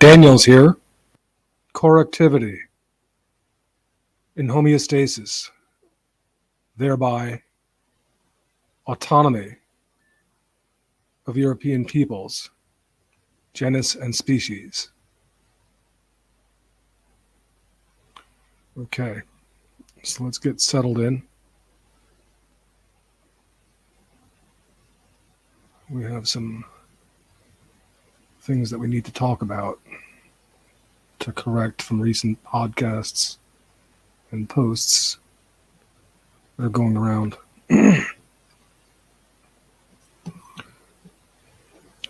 Daniel's here. Correctivity in homeostasis, thereby autonomy of European peoples, genus and species. Okay, so let's get settled in. We have some things that we need to talk about to correct from recent podcasts and posts that are going around.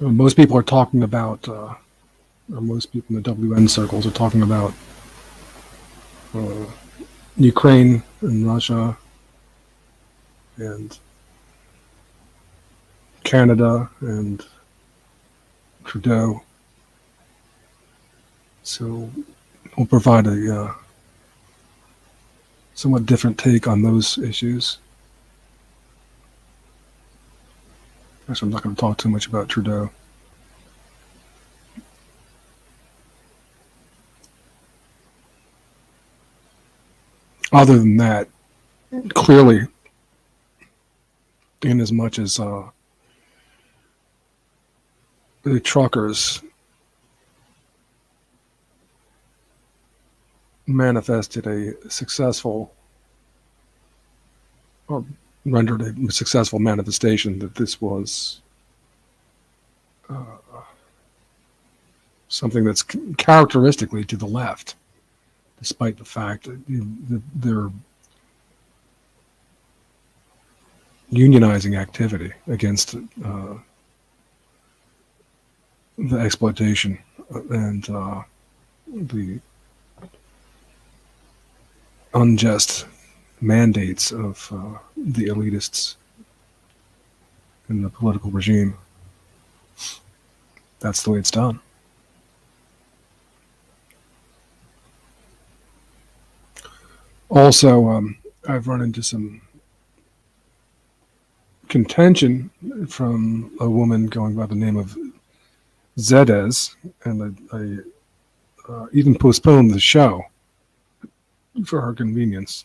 Most people are talking about, or most people in the WN circles are talking about Ukraine and Russia and Canada and Trudeau. So we'll provide a somewhat different take on those issues. Actually, I'm not going to talk too much about Trudeau. Other than that, clearly, in as much as the truckers manifested a successful, or rendered a successful manifestation that this was something that's characteristically to the left, despite the fact that they're unionizing activity against the exploitation and the unjust mandates of the elitists in the political regime. That's the way it's done. Also, I've run into some contention from a woman going by the name of Zedez, and I even postponed the show for her convenience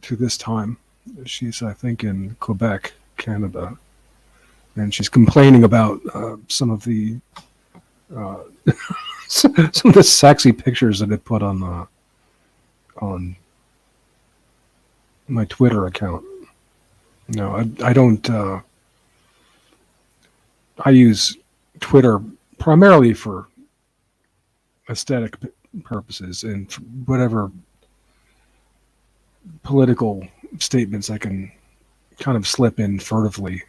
to this time. She's, I think, in Quebec, Canada, and she's complaining about some of the some of the sexy pictures that I put on my Twitter account. No, I don't. I use Twitter primarily for aesthetic purposes and whatever political statements I can kind of slip in furtively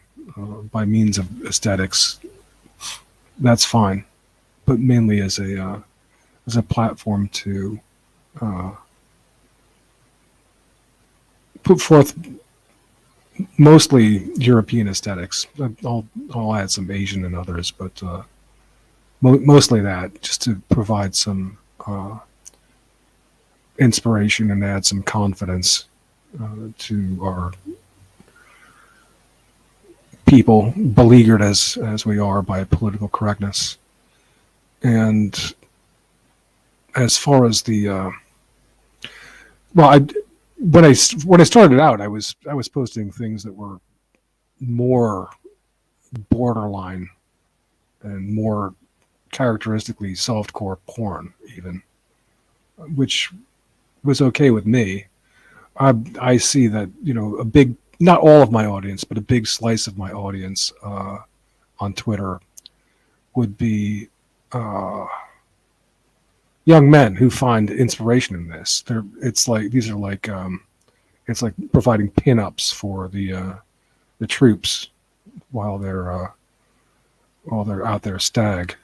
by means of aesthetics. That's fine, but mainly as a platform to put forth mostly European aesthetics. I'll add some Asian and others, but mostly that, just to provide some inspiration and add some confidence to our people, beleaguered as we are by political correctness. And as far as the when I started out, I was posting things that were more borderline and more characteristically softcore porn, even, which was okay with me. I see that, a big, not all of my audience, but a big slice of my audience on Twitter would be young men who find inspiration in this. It's like providing pinups for the troops while they're out there stag.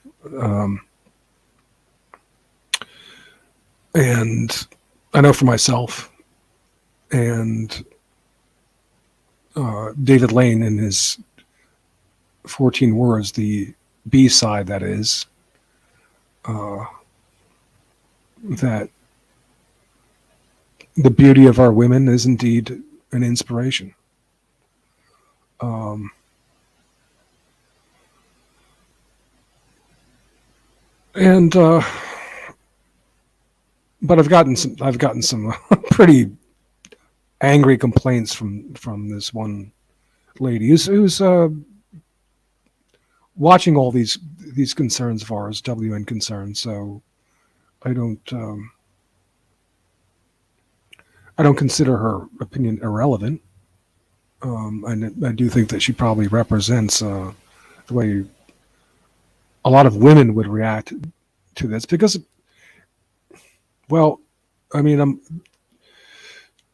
And I know for myself, and David Lane in his 14 words, the B-side, that is, that the beauty of our women is indeed an inspiration. And but I've gotten some pretty angry complaints from this one lady who's watching all these concerns of ours, WN concerns. So I don't um, I don't consider her opinion irrelevant. And I do think that she probably represents the way a lot of women would react to this because, well, I mean,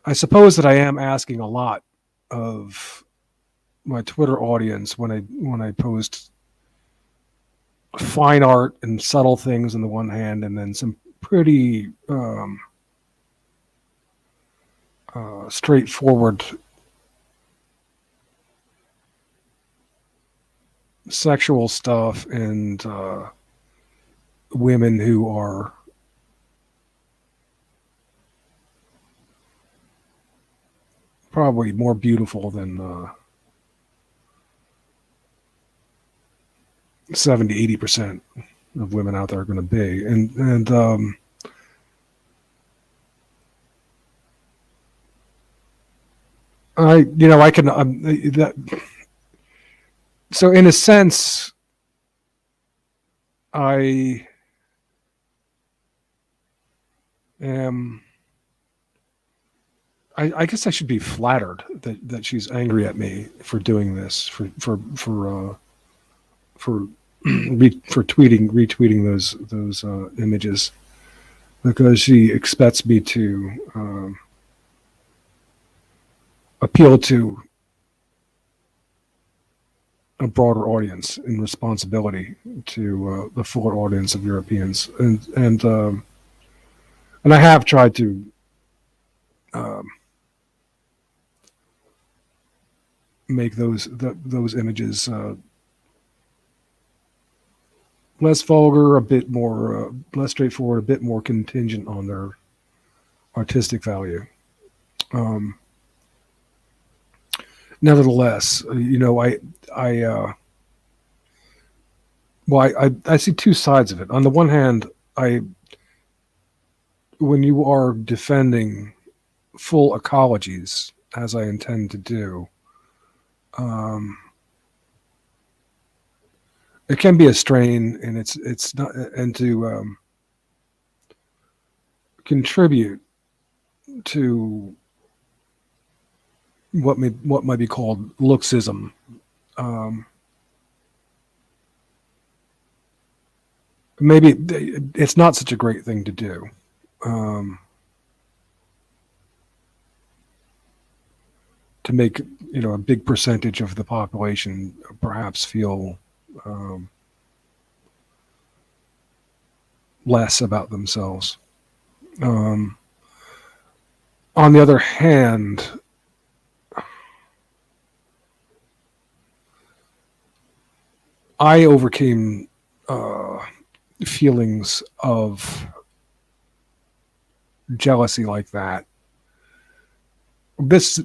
I suppose that I am asking a lot of my Twitter audience when I post fine art and subtle things on the one hand, and then some pretty straightforward sexual stuff and women who are probably more beautiful than 70-80% of women out there are going to be. And I can that. So in a sense, I am. I guess I should be flattered that she's angry at me for doing this, for for retweeting those images, because she expects me to appeal to a broader audience in responsibility to the fuller audience of Europeans, and I have tried to um, make those images less vulgar, a bit more less straightforward, a bit more contingent on their artistic value. Um, Nevertheless, I I see two sides of it. On the one hand, I when you are defending full ecologies, as I intend to do, um, it can be a strain, and it's not, and to contribute to what might be called looksism. Um, Maybe it's not such a great thing to do. Um, to make a big percentage of the population perhaps feel um, less about themselves. Um, on the other hand, I overcame feelings of jealousy like that. It's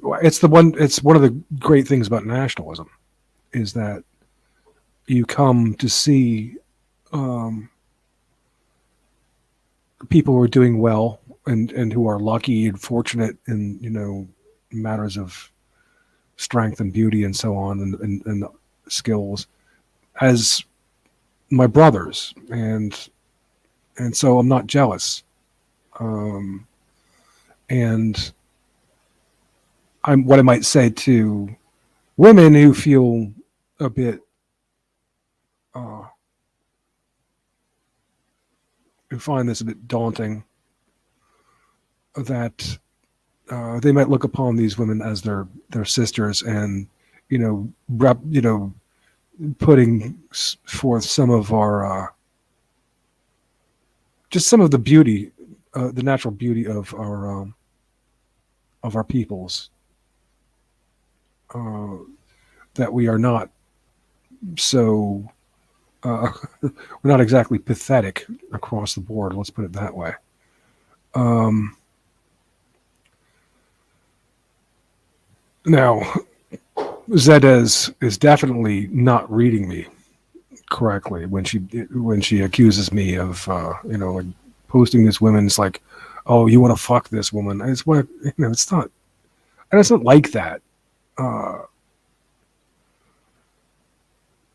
one of the great things about nationalism is that you come to see um, people who are doing well and who are lucky and fortunate in matters of strength and beauty and so on and skills as my brothers, and so I'm not jealous. um, and I'm what I might say to women who feel a bit uh, who find this a bit daunting, that they might look upon these women as their sisters, and rep, putting forth some of our just some of the beauty, the natural beauty of our peoples, uh, that we are not so we're not exactly pathetic across the board. Let's put it that way. Um, Now, Zedez is definitely not reading me correctly when she accuses me of like posting this woman. It's like, oh, you want to fuck this woman? It's what it's not. And it's not like that.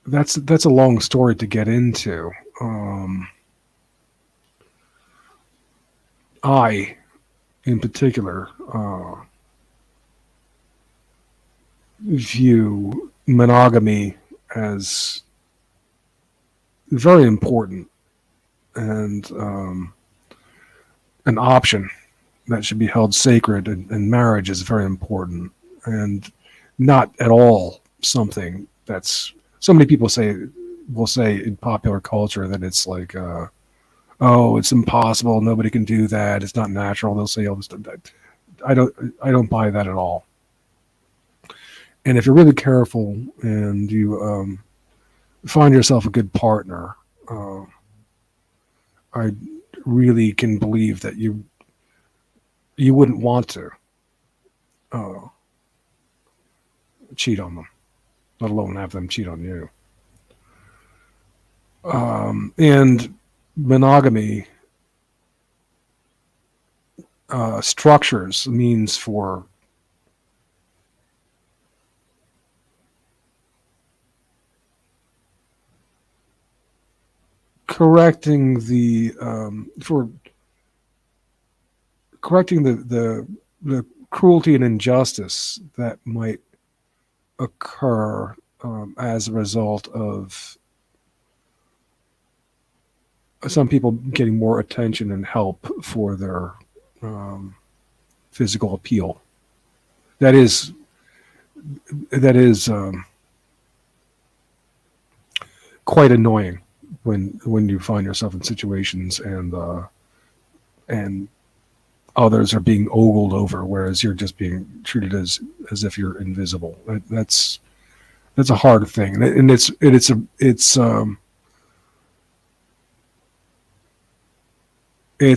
That's a long story to get into. I, in particular, view monogamy as very important and an option that should be held sacred, and marriage is very important and not at all something that's so many people will say in popular culture that it's like oh, it's impossible, nobody can do that, it's not natural. They'll say all this stuff. I don't buy that at all. And if you're really careful and you find yourself a good partner, I really can believe that you wouldn't want to cheat on them, let alone have them cheat on you. And monogamy structures means for correcting the cruelty and injustice that might occur as a result of some people getting more attention and help for their physical appeal. That is quite annoying when you find yourself in situations and others are being ogled over, whereas you're just being treated as if you're invisible. That's a hard thing, and it's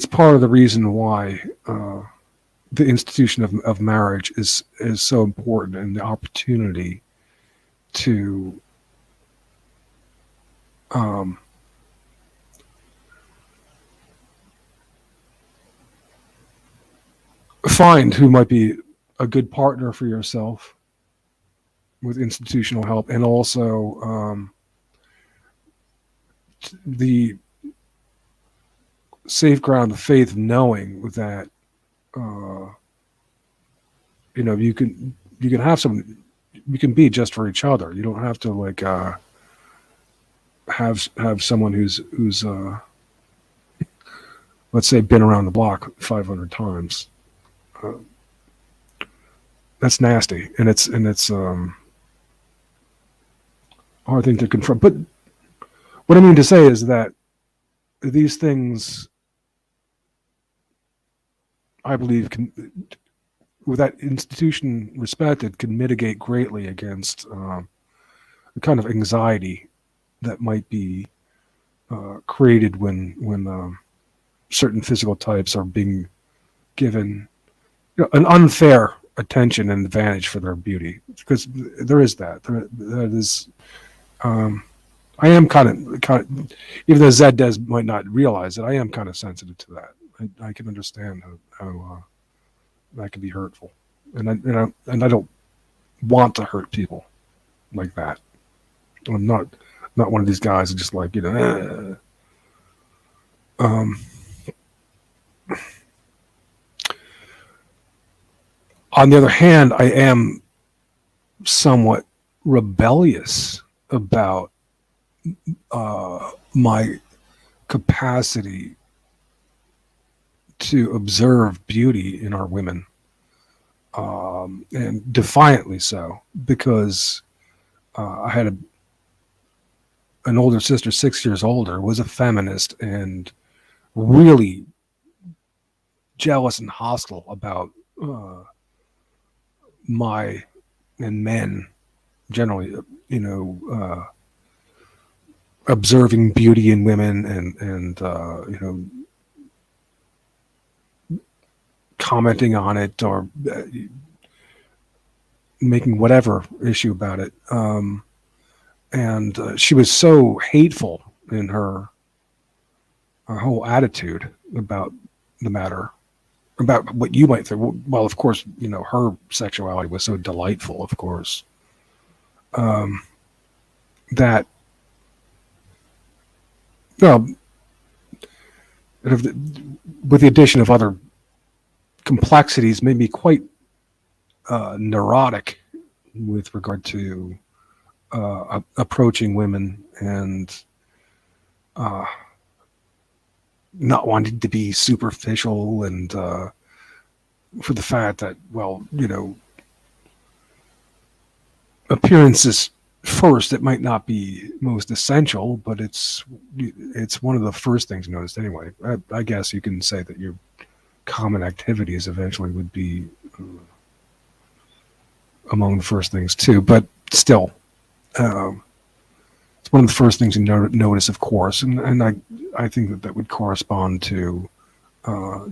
part of the reason why the institution of marriage is so important, and the opportunity to find who might be a good partner for yourself with institutional help, and also the safe ground of faith, knowing that you can have some, you can be just for each other. You don't have to like have someone who's let's say been around the block 500 times. That's nasty, and it's a hard thing to confront. But what I mean to say is that these things, I believe, with that institution respected, can mitigate greatly against the kind of anxiety that might be created when certain physical types are being given an unfair attention and advantage for their beauty, because there is that. That is, I am kind of, even though Zed might not realize it, I am kind of sensitive to that. I can understand how that can be hurtful, and I don't want to hurt people like that. I'm not one of these guys who just like On the other hand, I am somewhat rebellious about my capacity to observe beauty in our women, and defiantly so, because I had an older sister, 6 years older, was a feminist and really jealous and hostile about my and men generally, observing beauty in women and commenting on it or making whatever issue about it. and she was so hateful in her whole attitude about the matter, about what you might think. Well, of course, her sexuality was so delightful, of course, that well, with the addition of other complexities, made me quite neurotic with regard to approaching women and not wanting to be superficial, and for the fact that, well, appearances first, it might not be most essential, but it's one of the first things noticed anyway. I guess you can say that your common activities eventually would be among the first things too, but still, it's one of the first things you notice, of course, and I think that would correspond to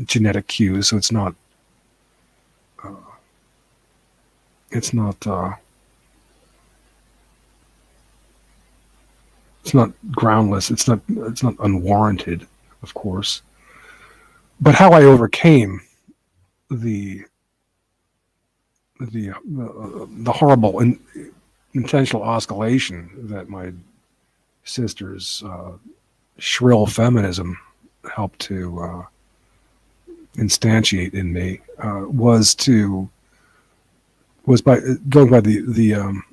genetic cues. So it's not it's not groundless. It's not unwarranted, of course. But how I overcame the horrible and intentional oscillation that my sister's shrill feminism helped to instantiate in me was by going by the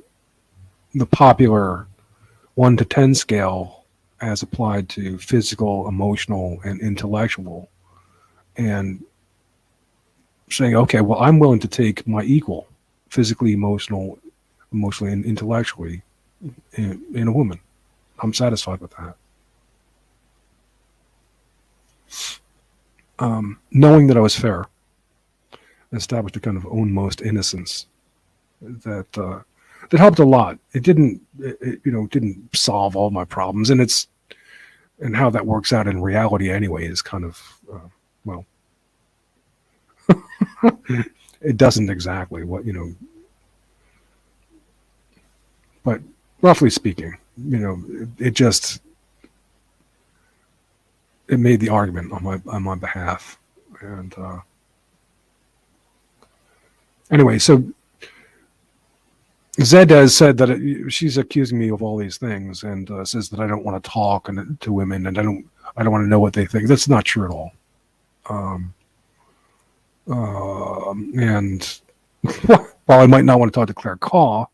popular 1 to 10 scale as applied to physical, emotional, and intellectual, and saying, okay, well, I'm willing to take my equal, physically, emotionally, and intellectually, in a woman. I'm satisfied with that. Knowing that I was fair, established a kind of own most innocence that helped a lot. It didn't solve all my problems, and how that works out in reality anyway is kind of well, it doesn't exactly what but roughly speaking, it made the argument on my behalf, and anyway, so Zed has said that she's accusing me of all these things, and says that I don't want to talk to women, and I don't want to know what they think. That's not true at all. And while I might not want to talk to Claire Caw,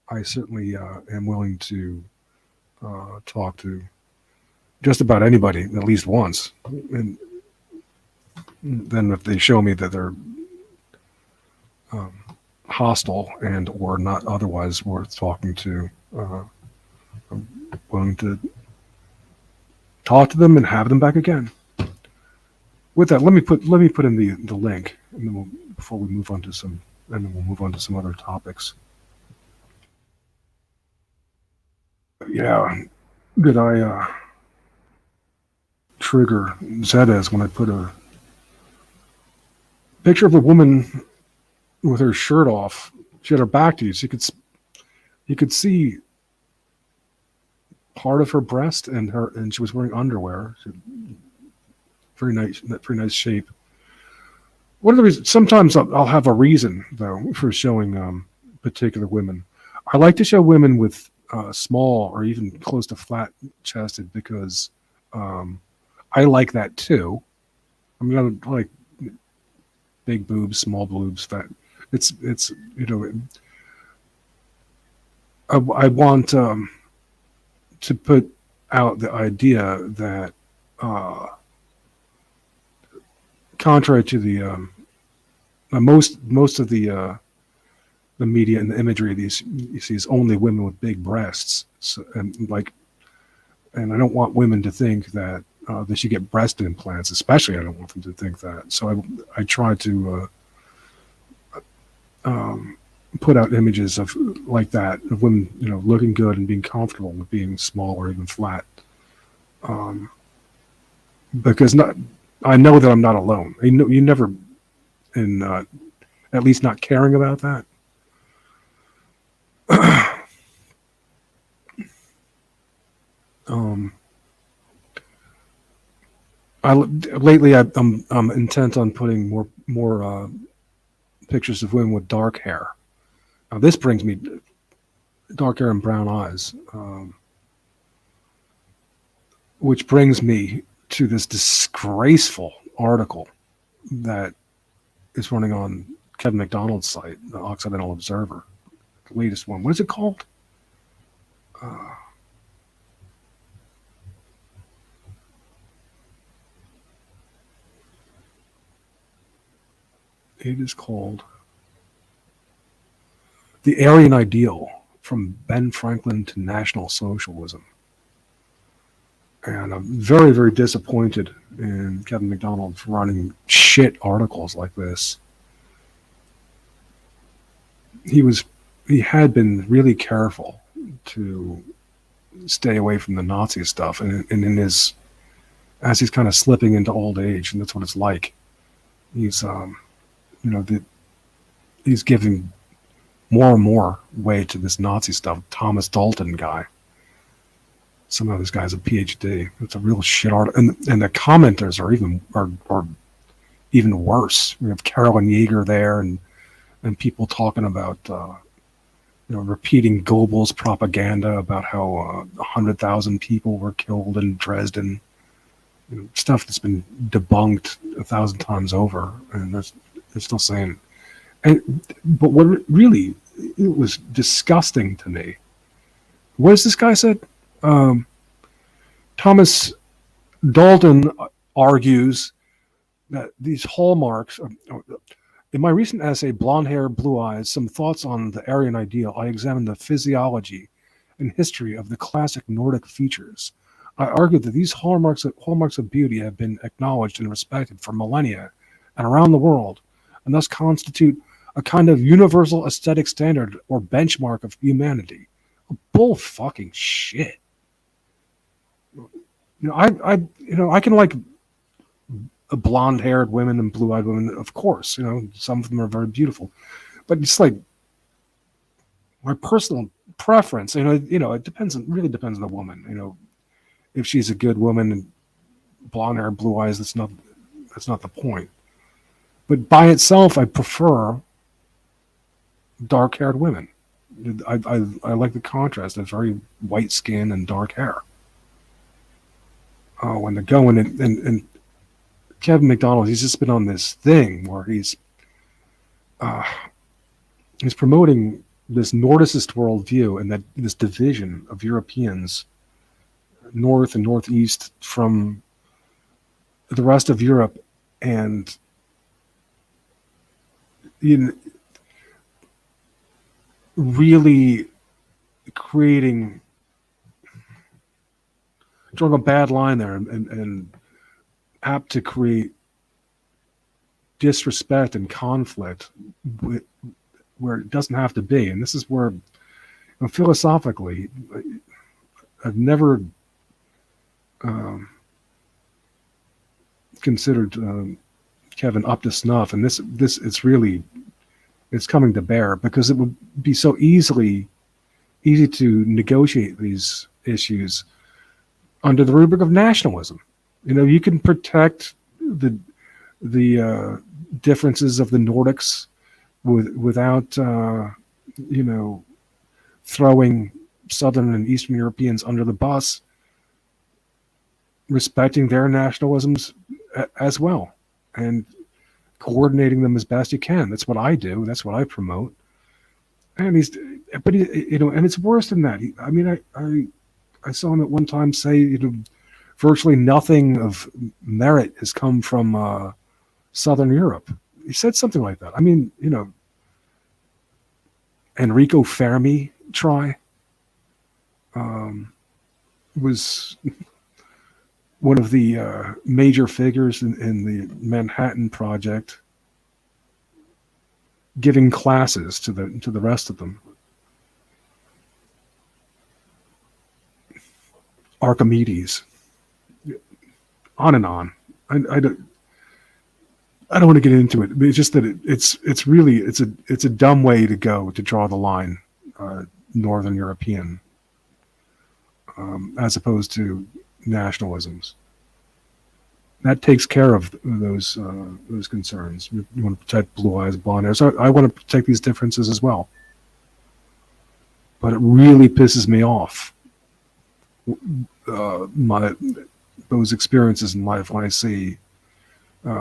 I certainly am willing to talk to just about anybody at least once. And then if they show me that they're hostile and or not otherwise worth talking to, I'm willing to talk to them and have them back again. With that, let me put in the link, and then before we move on to some other topics. Yeah, did I trigger Zedes when I put a picture of a woman with her shirt off? She had her back to you, so you could see part of her breast, and she was wearing underwear. Very nice shape. One of the reasons, sometimes I'll have a reason though for showing particular women. I like to show women with small or even close to flat chested because I like that too. I mean, I like big boobs, small boobs, fat. It's I want to put out the idea that contrary to the most of the media and the imagery you see is only women with big breasts, so, and I don't want women to think that they should get breast implants, especially I don't want them to think that. So I try to put out images of like that, of women looking good and being comfortable with being small or even flat, because I know that I'm not alone. You never, at least not caring about that. Um, lately I'm intent on putting more pictures of women with dark hair. Now this brings me dark hair and brown eyes, which brings me to this disgraceful article that is running on Kevin McDonald's site, the Occidental Observer, the latest one. What is it called? It is called The Aryan Ideal, from Ben Franklin to National Socialism. And I'm very, very disappointed in Kevin McDonald for running shit articles like this. He had been really careful to stay away from the Nazi stuff, and in his, as he's kind of slipping into old age, and that's what it's like. He's he's giving more and more way to this Nazi stuff. Thomas Dalton guy. Somehow this guy's a PhD. It's a real shit art, and the commenters are even worse. We have Carolyn Yeager there, and people talking about repeating Goebbels' propaganda about how 100,000 people were killed in Dresden. Stuff that's been debunked 1,000 times over, and they're still saying. But what really, it was disgusting to me. What has this guy said? Thomas Dalton argues that these hallmarks. In my recent essay, Blonde Hair, Blue Eyes, Some Thoughts on the Aryan Ideal, I examined the physiology and history of the classic Nordic features. I argued that these hallmarks of beauty have been acknowledged and respected for millennia and around the world, and thus constitute a kind of universal aesthetic standard or benchmark of humanity. Bull fucking shit. I can like blonde-haired women and blue-eyed women, of course. Some of them are very beautiful, but it's like my personal preference. It really depends on the woman. If she's a good woman and blonde hair, blue eyes, that's not the point. But by itself, I prefer dark-haired women. I like the contrast of very white skin and dark hair. When they're going and Kevin McDonald, he's just been on this thing where he's promoting this Nordicist worldview and that this division of Europeans, north and northeast from the rest of Europe, and really drawing a bad line there and apt to create disrespect and conflict where it doesn't have to be. And this is where, philosophically, I've never considered Kevin up to snuff, and this it's coming to bear, because it would be so easy to negotiate these issues under the rubric of nationalism. You can protect the differences of the Nordics without throwing Southern and Eastern Europeans under the bus, respecting their nationalisms as well, and coordinating them as best you can. That's what I do. That's what I promote. And and it's worse than that. I saw him at one time say, virtually nothing of merit has come from Southern Europe. He said something like that. Enrico Fermi was one of the major figures in the Manhattan Project, giving classes to the rest of them. Archimedes, on and on. I don't want to get into it, but it's just that it's really a dumb way to go to draw the line, Northern European. as opposed to nationalisms. That takes care of those concerns. You want to protect blue eyes, blonde hair. So I want to protect these differences as well. But it really pisses me off those experiences in life when I see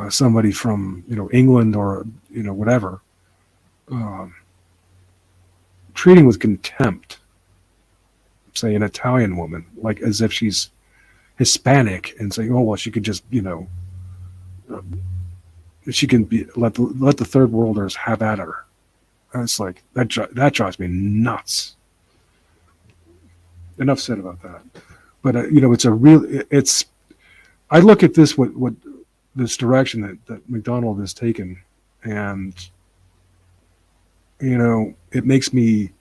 somebody from England or whatever treating with contempt, say, an Italian woman, like as if she's Hispanic, and saying, "Oh well, she could just she can be let the third worlders have at her." And it's like that drives me nuts. Enough said about that. But it's I look at this what this direction that McDonald has taken, and it makes me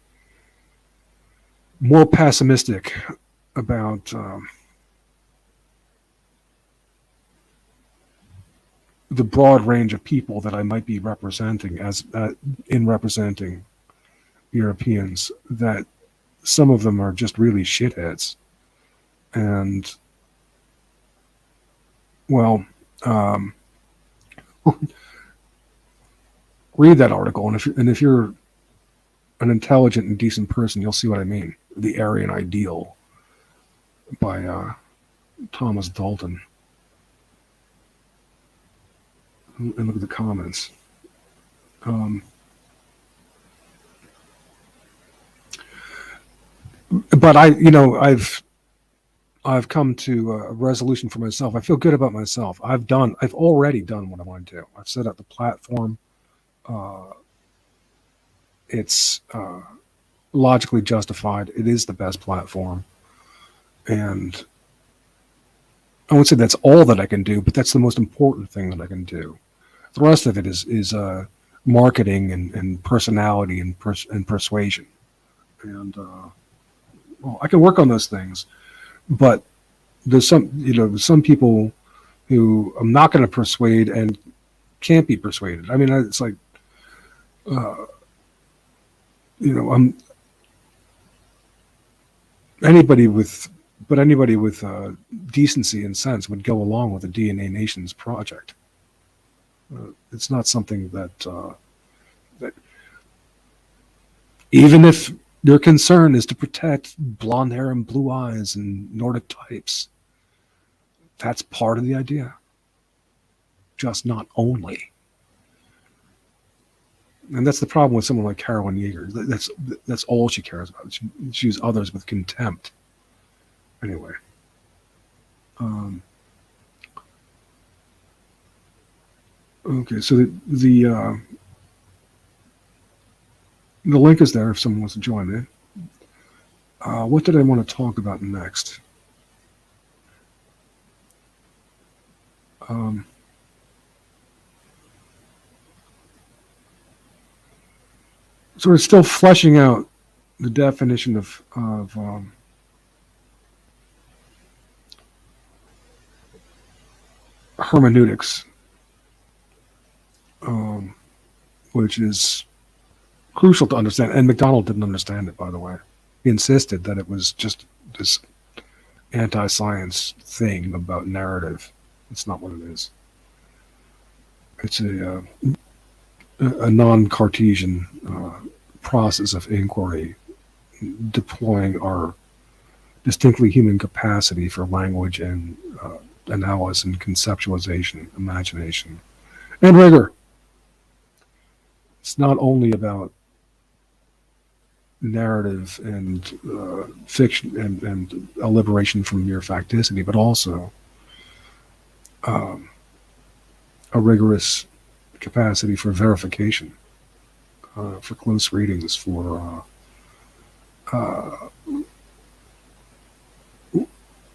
more pessimistic about the broad range of people that I might be representing in representing Europeans, that some of them are just really shitheads. And well, read that article, and if you're an intelligent and decent person, you'll see what I mean. The Aryan Ideal by Thomas Dalton. And look at the comments. But I've come to a resolution for myself. I feel good about myself. I've already done what I want to do. I've set up the platform. It's logically justified. It is the best platform. And I won't say that's all that I can do, but that's the most important thing that I can do. The rest of it is marketing and personality and persuasion. And well, I can work on those things, but there's some people who I'm not going to persuade and can't be persuaded. I mean, it's like, anybody with decency and sense would go along with the DNA Nations project. It's not something that even if your concern is to protect blonde hair and blue eyes and Nordic types, that's part of the idea. Just not only. And that's the problem with someone like Carolyn Yeager. That's all she cares about. She views others with contempt. Anyway. Okay, so the link is there if someone wants to join me. What did I want to talk about next? Sort of still fleshing out the definition of hermeneutics, which is crucial to understand. And McDonald didn't understand it, by the way. He insisted that it was just this anti-science thing about narrative. It's not what it is. It's a non-Cartesian process of inquiry, deploying our distinctly human capacity for language and analysis and conceptualization, imagination, and rigor. It's not only about narrative and fiction and a liberation from mere facticity, but also a rigorous capacity for verification, for close readings, for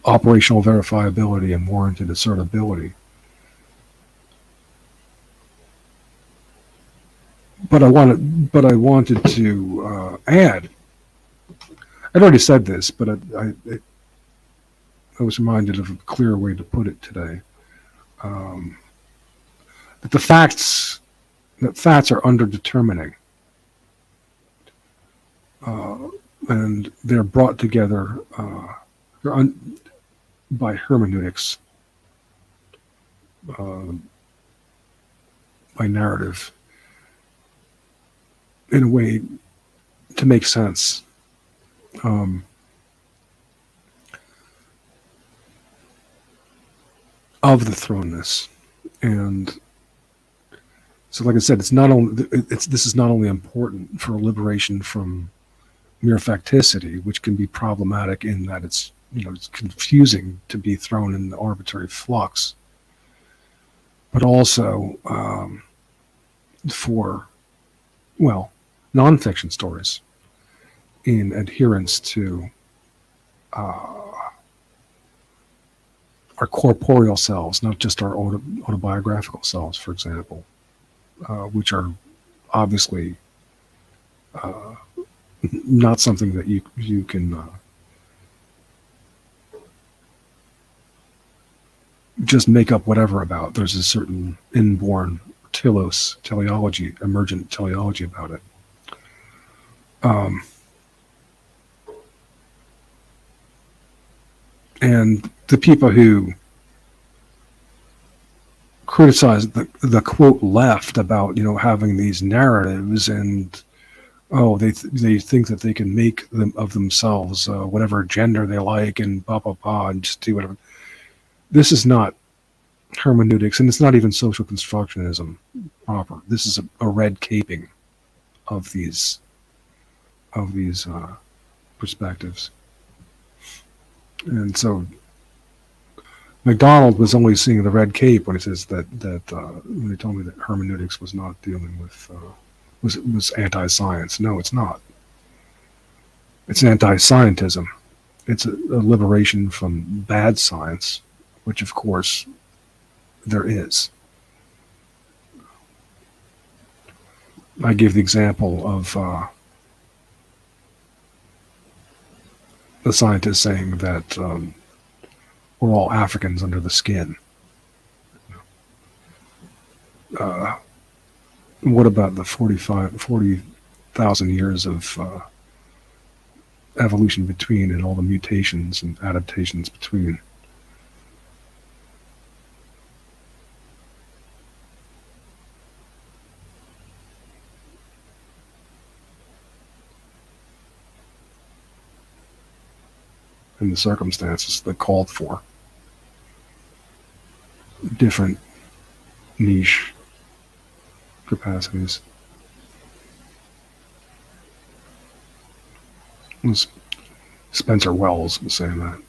operational verifiability and warranted assertability. But I wanted to add. I'd already said this, but I was reminded of a clear way to put it today. That facts are underdetermining, and they're brought together by hermeneutics, uh, by narrative, in a way to make sense. Um, of the thrownness. And so, like I said, this is not only important for liberation from mere facticity, which can be problematic in that it's confusing to be thrown in the arbitrary flux, but also for, well, nonfiction stories in adherence to our corporeal selves, not just our autobiographical selves, for example, which are obviously not something that you can just make up whatever about. There's a certain inborn teleology, emergent teleology about it. And the people who criticize the quote left about having these narratives and they think that they can make them of themselves whatever gender they like and blah blah blah and just do whatever. This is not hermeneutics, and it's not even social constructionism proper. This is a red caping of these perspectives. And so MacDonald was only seeing the red cape when he says that when he told me that hermeneutics was not dealing with was anti-science. No, it's not. It's anti-scientism. It's a liberation from bad science, which of course there is. I gave the example of the scientist saying that we're all Africans under the skin. What about the 40,000 years of evolution between and all the mutations and adaptations between? And the circumstances that called for different niche capacities. Spencer Wells was saying that.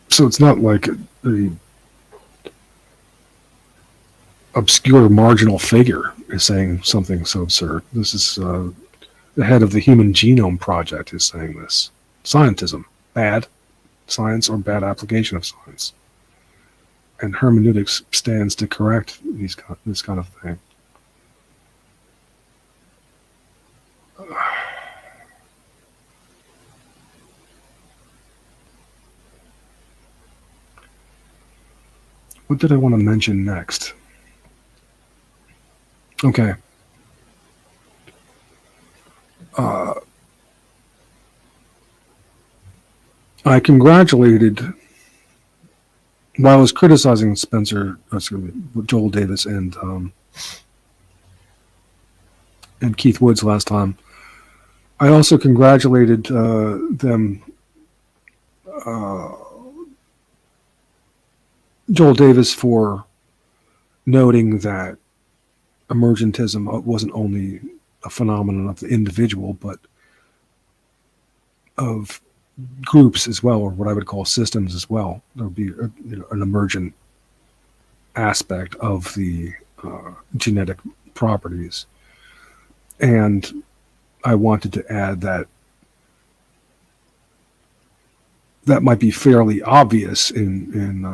So it's not like the obscure marginal figure is saying something so absurd. This is the head of the Human Genome Project is saying this. Scientism, bad science or bad application of science. And hermeneutics stands to correct this kind of thing. What did I want to mention next? Okay. I congratulated, while I was criticizing Joel Davis and Keith Woods last time, I also congratulated them, Joel Davis, for noting that emergentism wasn't only a phenomenon of the individual, but of groups as well, or what I would call systems as well. There would be an emergent aspect of the genetic properties. And I wanted to add that might be fairly obvious in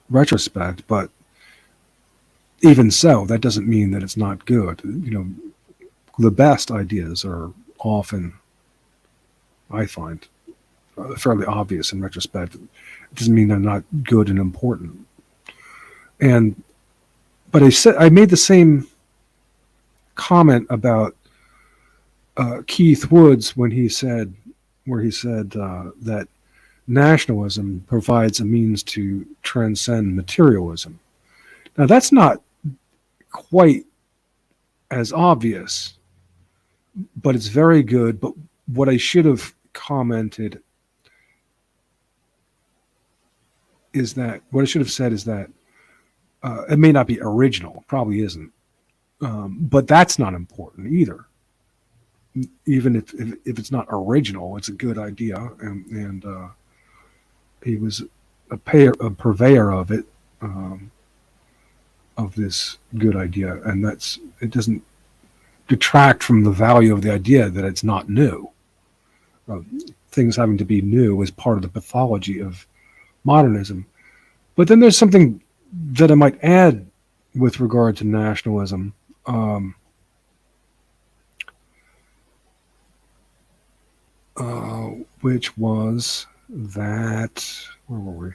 retrospect, but even so, that doesn't mean that it's not good. The best ideas are often, I find, fairly obvious in retrospect. It doesn't mean they're not good and important. But I made the same comment about Keith Woods when he said that nationalism provides a means to transcend materialism. Now, that's not quite as obvious, but it's very good. But what I should have commented is that what I should have said is that it may not be original, probably isn't, but that's not important either. Even if it's not original, it's a good idea, and he was a purveyor of it, of this good idea, and it doesn't detract from the value of the idea that it's not new. Things having to be new is part of the pathology of modernism. But then there's something that I might add with regard to nationalism. Which was that, where were we?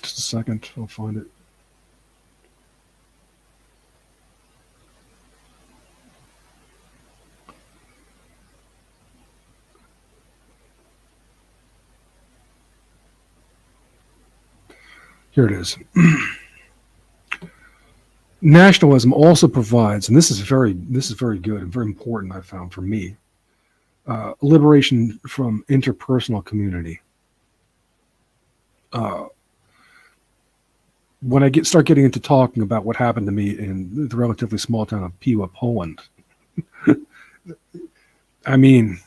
Just a second, I'll find it. Here it is. Nationalism also provides, and this is very good and very important, I found, for me, liberation from interpersonal community. When I start getting into talking about what happened to me in the relatively small town of Piła, Poland, I mean,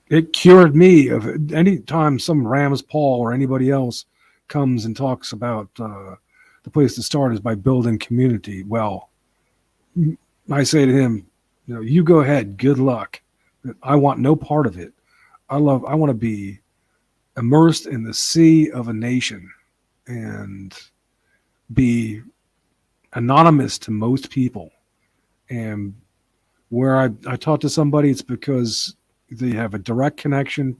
it cured me of any time some Rams Paul or anybody else comes and talks about the place to start is by building community. Well, I say to him, you go ahead, good luck. I want no part of it. I want to be immersed in the sea of a nation and be anonymous to most people. And where I talk to somebody, it's because they have a direct connection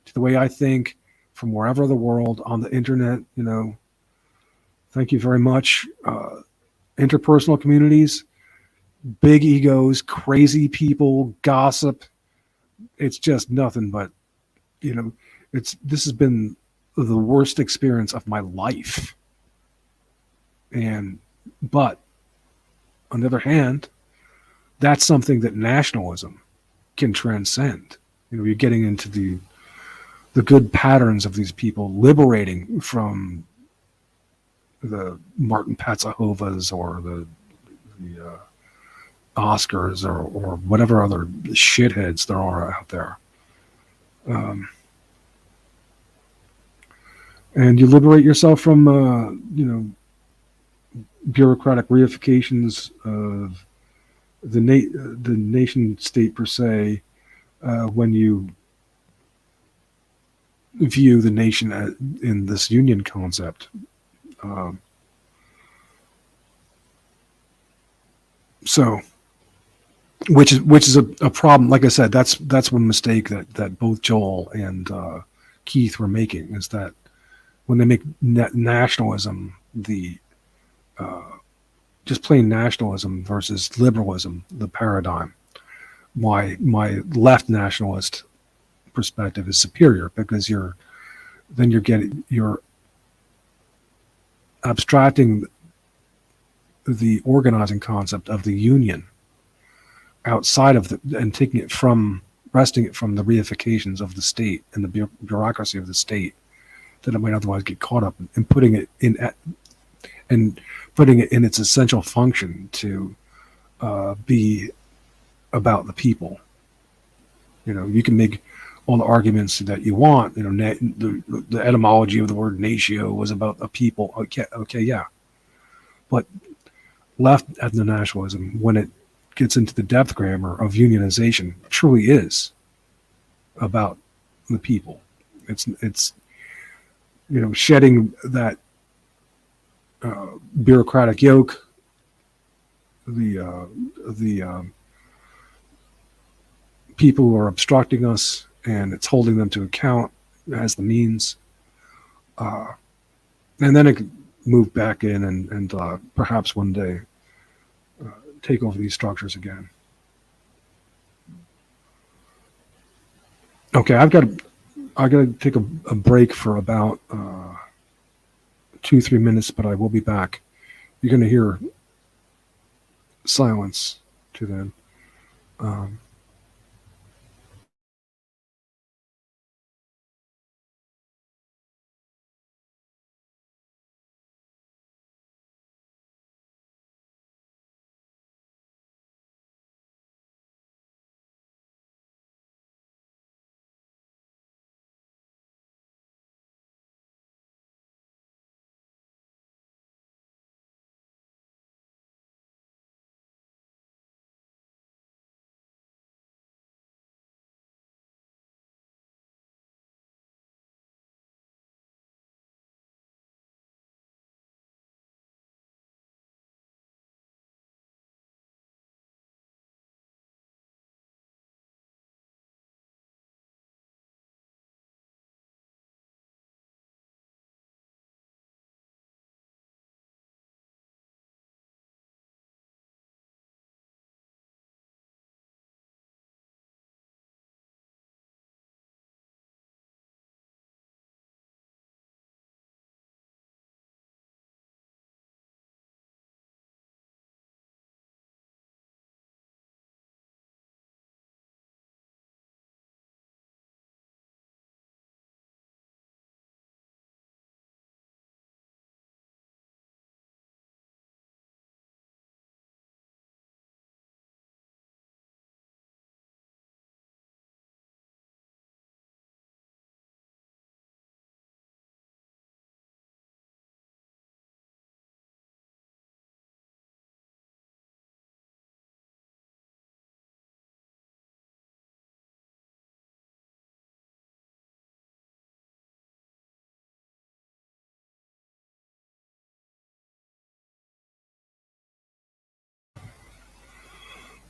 to the way I think from wherever the world on the internet. Thank you very much. Interpersonal communities, big egos, crazy people, gossip. It's just nothing but, this has been the worst experience of my life. But on the other hand, that's something that nationalism can transcend. You're getting into the good patterns of these people, liberating from the Martin Patsahovas or the Oscars or whatever other shitheads there are out there. And you liberate yourself from, bureaucratic reifications of the nation state per se, when you view the nation in this union concept. So, which is a problem. Like I said, that's one mistake that both Joel and Keith were making, is that when they make nationalism the just plain nationalism versus liberalism, the paradigm, my left nationalist perspective is superior, because you're abstracting the organizing concept of the union outside of and taking it wresting it from the reifications of the state and the bureaucracy of the state that it might otherwise get caught up in, and putting it in its essential function to be about the people. You can make all the arguments that you want. The etymology of the word natio was about a people. Okay, yeah. But left ethno-nationalism, when it gets into the depth grammar of unionization, truly is about the people. It's shedding that bureaucratic yoke, the people who are obstructing us, and it's holding them to account as the means. And then move back in and perhaps one day take over these structures again. Okay, I got to take a break for about 2-3 minutes, but I will be back. You're going to hear silence to then.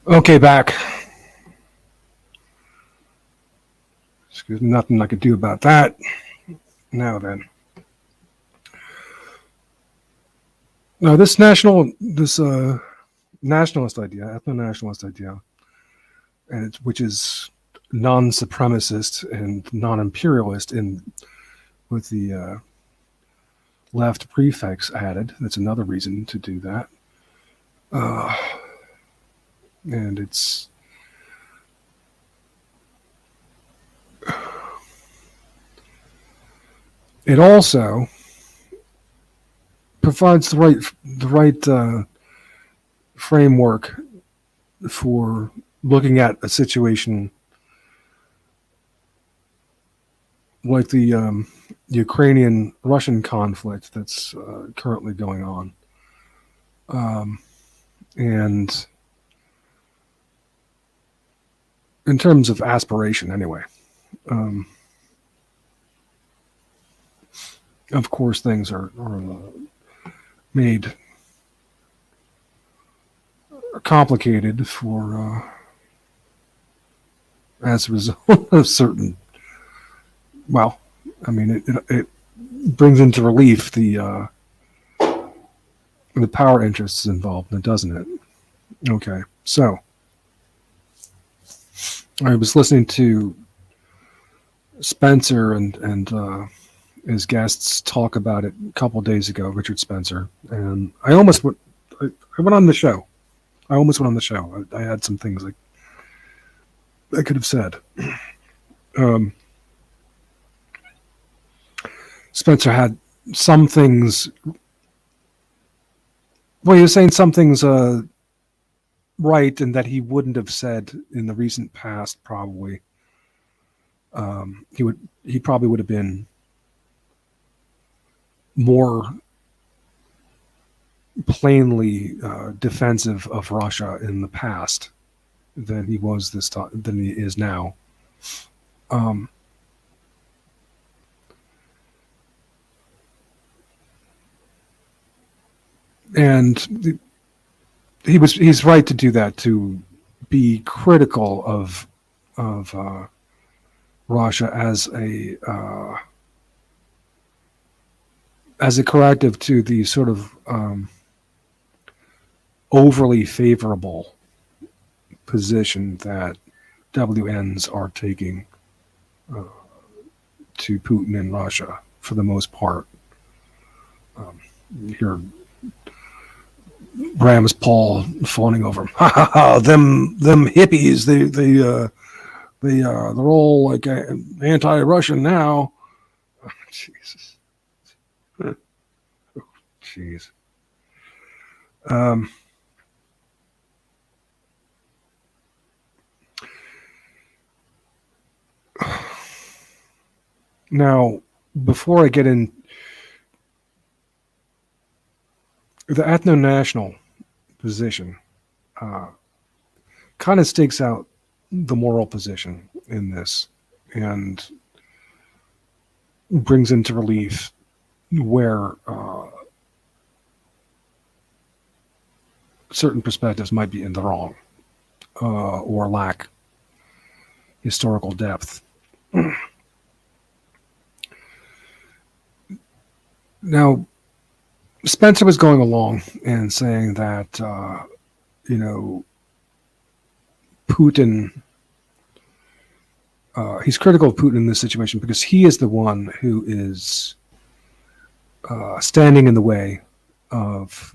Okay, back. Excuse me, nothing I could do about that. Now then. No, this nationalist idea, ethno-nationalist idea, which is non-supremacist and non-imperialist, with the left prefix added. That's another reason to do that. And it also provides the right framework for looking at a situation like the Ukrainian-Russian conflict that's currently going on. And in terms of aspiration, anyway, of course, things are made complicated for as a result of certain. Well, I mean, it brings into relief the power interests involved, doesn't it? Okay, so I was listening to Spencer and his guests talk about it a couple days ago, Richard Spencer, and I went on the show. I almost went on the show. I had some things I could have said. Spencer had some things. Well, he was saying some things right, and that he wouldn't have said in the recent past. Probably, he probably would have been more plainly defensive of Russia in the past than he was than he is now. And he's right to do that, to be critical of Russia as as a corrective to the sort of overly favorable position that WNs are taking to Putin and Russia for the most part. Here, Rams Paul fawning over him. Ha ha ha! Them hippies. They're all like anti-Russian now. Oh, Jesus. Oh, jeez. Now, before I get in, the ethno-national position kind of stakes out the moral position in this and brings into relief where certain perspectives might be in the wrong or lack historical depth. Now, Spencer was going along and saying that, Putin, he's critical of Putin in this situation because he is the one who is standing in the way of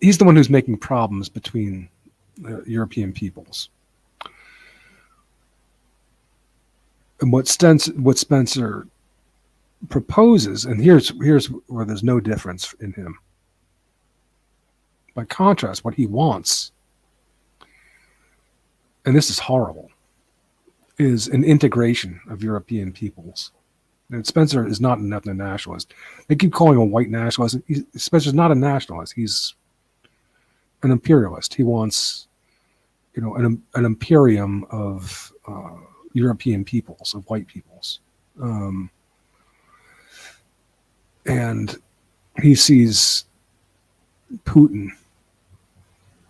he's the one who's making problems between European peoples. And what Spencer proposes, and here's where there's no difference in him. By contrast, what he wants, and this is horrible, is an integration of European peoples. And Spencer is not an ethno-nationalist. They keep calling him a white nationalist. Spencer's not a nationalist. He's an imperialist. He wants, an imperium of European peoples, of white peoples. And he sees Putin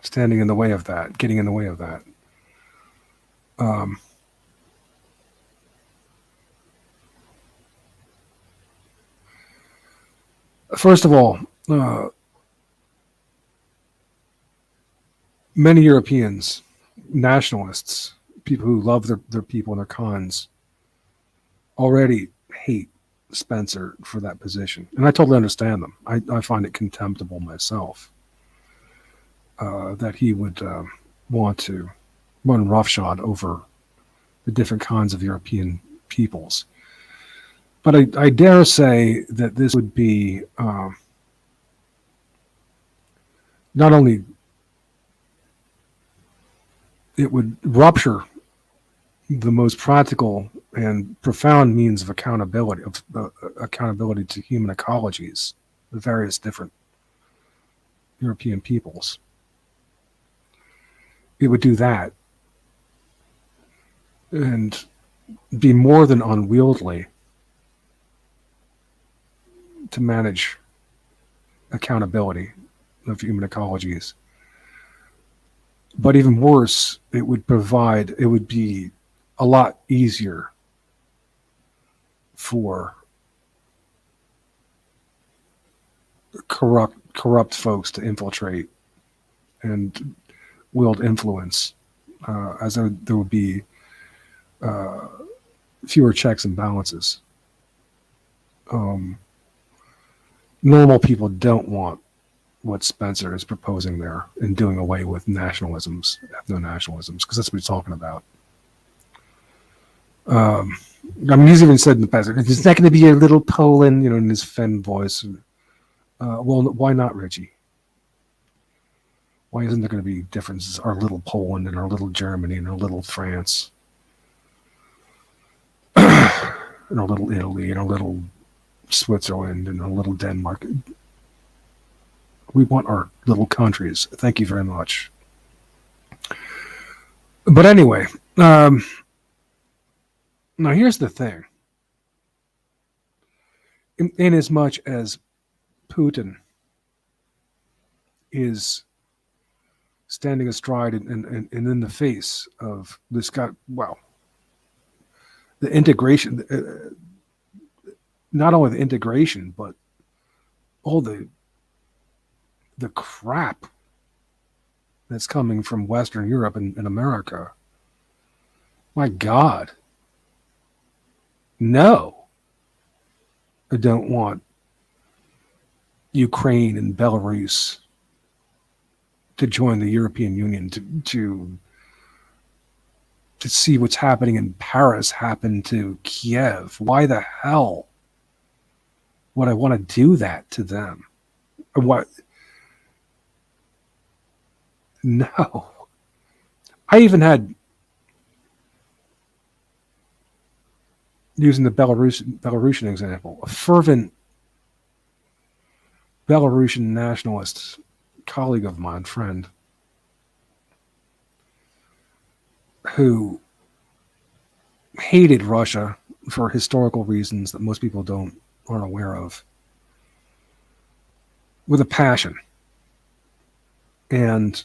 standing in the way of that, getting in the way of that. First of all, many Europeans, nationalists, people who love their people and their cons, already hate Spencer for that position. And I totally understand them. I find it contemptible myself that he would want to run roughshod over the different kinds of European peoples. But I dare say that this would be not only it would rupture the most practical and profound means of accountability to human ecologies, the various different European peoples. It would do that and be more than unwieldy to manage accountability of human ecologies. But even worse, it would be a lot easier for corrupt folks to infiltrate and wield influence, as there would be fewer checks and balances. Normal people don't want what Spencer is proposing there and doing away with nationalisms, ethno-nationalisms, because that's what he's talking about. He's even said in the past, "It's not going to be a little Poland," in his Fen voice. Well, why not, Richie? Why isn't there going to be differences? Our little Poland and our little Germany and our little France and our little Italy and our little Switzerland and our little Denmark. We want our little countries. Thank you very much. But anyway, now here's the thing. In as much as Putin is standing astride and in the face of this guy. Well, the integration, not only the integration, but all the crap that's coming from Western Europe and America. My God. No. I don't want Ukraine and Belarus to join the European Union, to see what's happening in Paris happen to Kiev. Why the hell would I want to do that to them? What? No. I even had, using the Belarusian example, a fervent Belarusian nationalist colleague of mine, friend, who hated Russia for historical reasons that most people aren't aware of, with a passion, and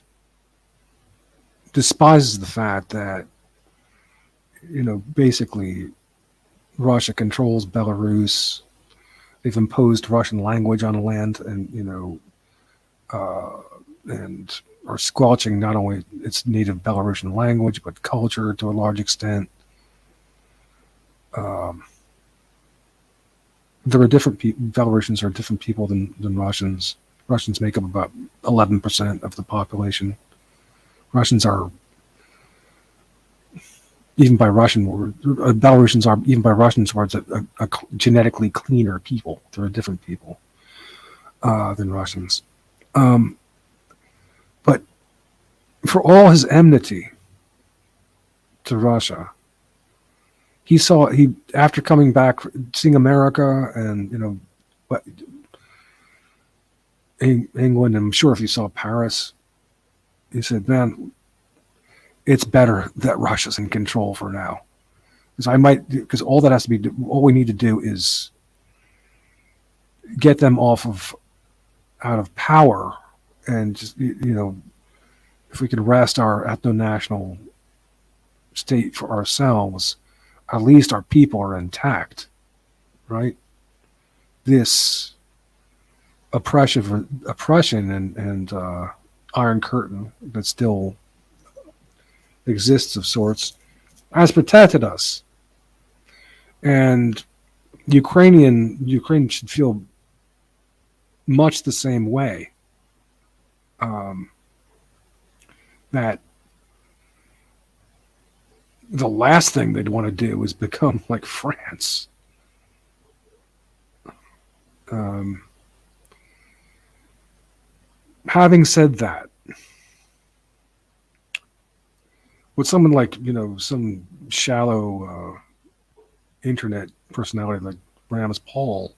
despises the fact that, basically Russia controls Belarus. They've imposed Russian language on the land, and and are squelching not only its native Belarusian language but culture to a large extent. There are different people. Belarusians are different people than Russians. Russians make up about 11% of the population. Russians are, even by Belarusians are, even by Russian words, a genetically cleaner people. They're a different people than Russians. But for all his enmity to Russia, he after coming back, seeing America and, England, and I'm sure if he saw Paris, he said, man, it's better that Russia's in control for now. Because all that has to be, all we need to do is get them out of power, and just, if we could wrest our ethno-national state for ourselves, at least our people are intact, right? This oppression and Iron Curtain that still exists of sorts has protected us, and Ukraine should feel much the same way. That the last thing they'd want to do is become like France. Having said that, with someone like, some shallow internet personality like Rams Paul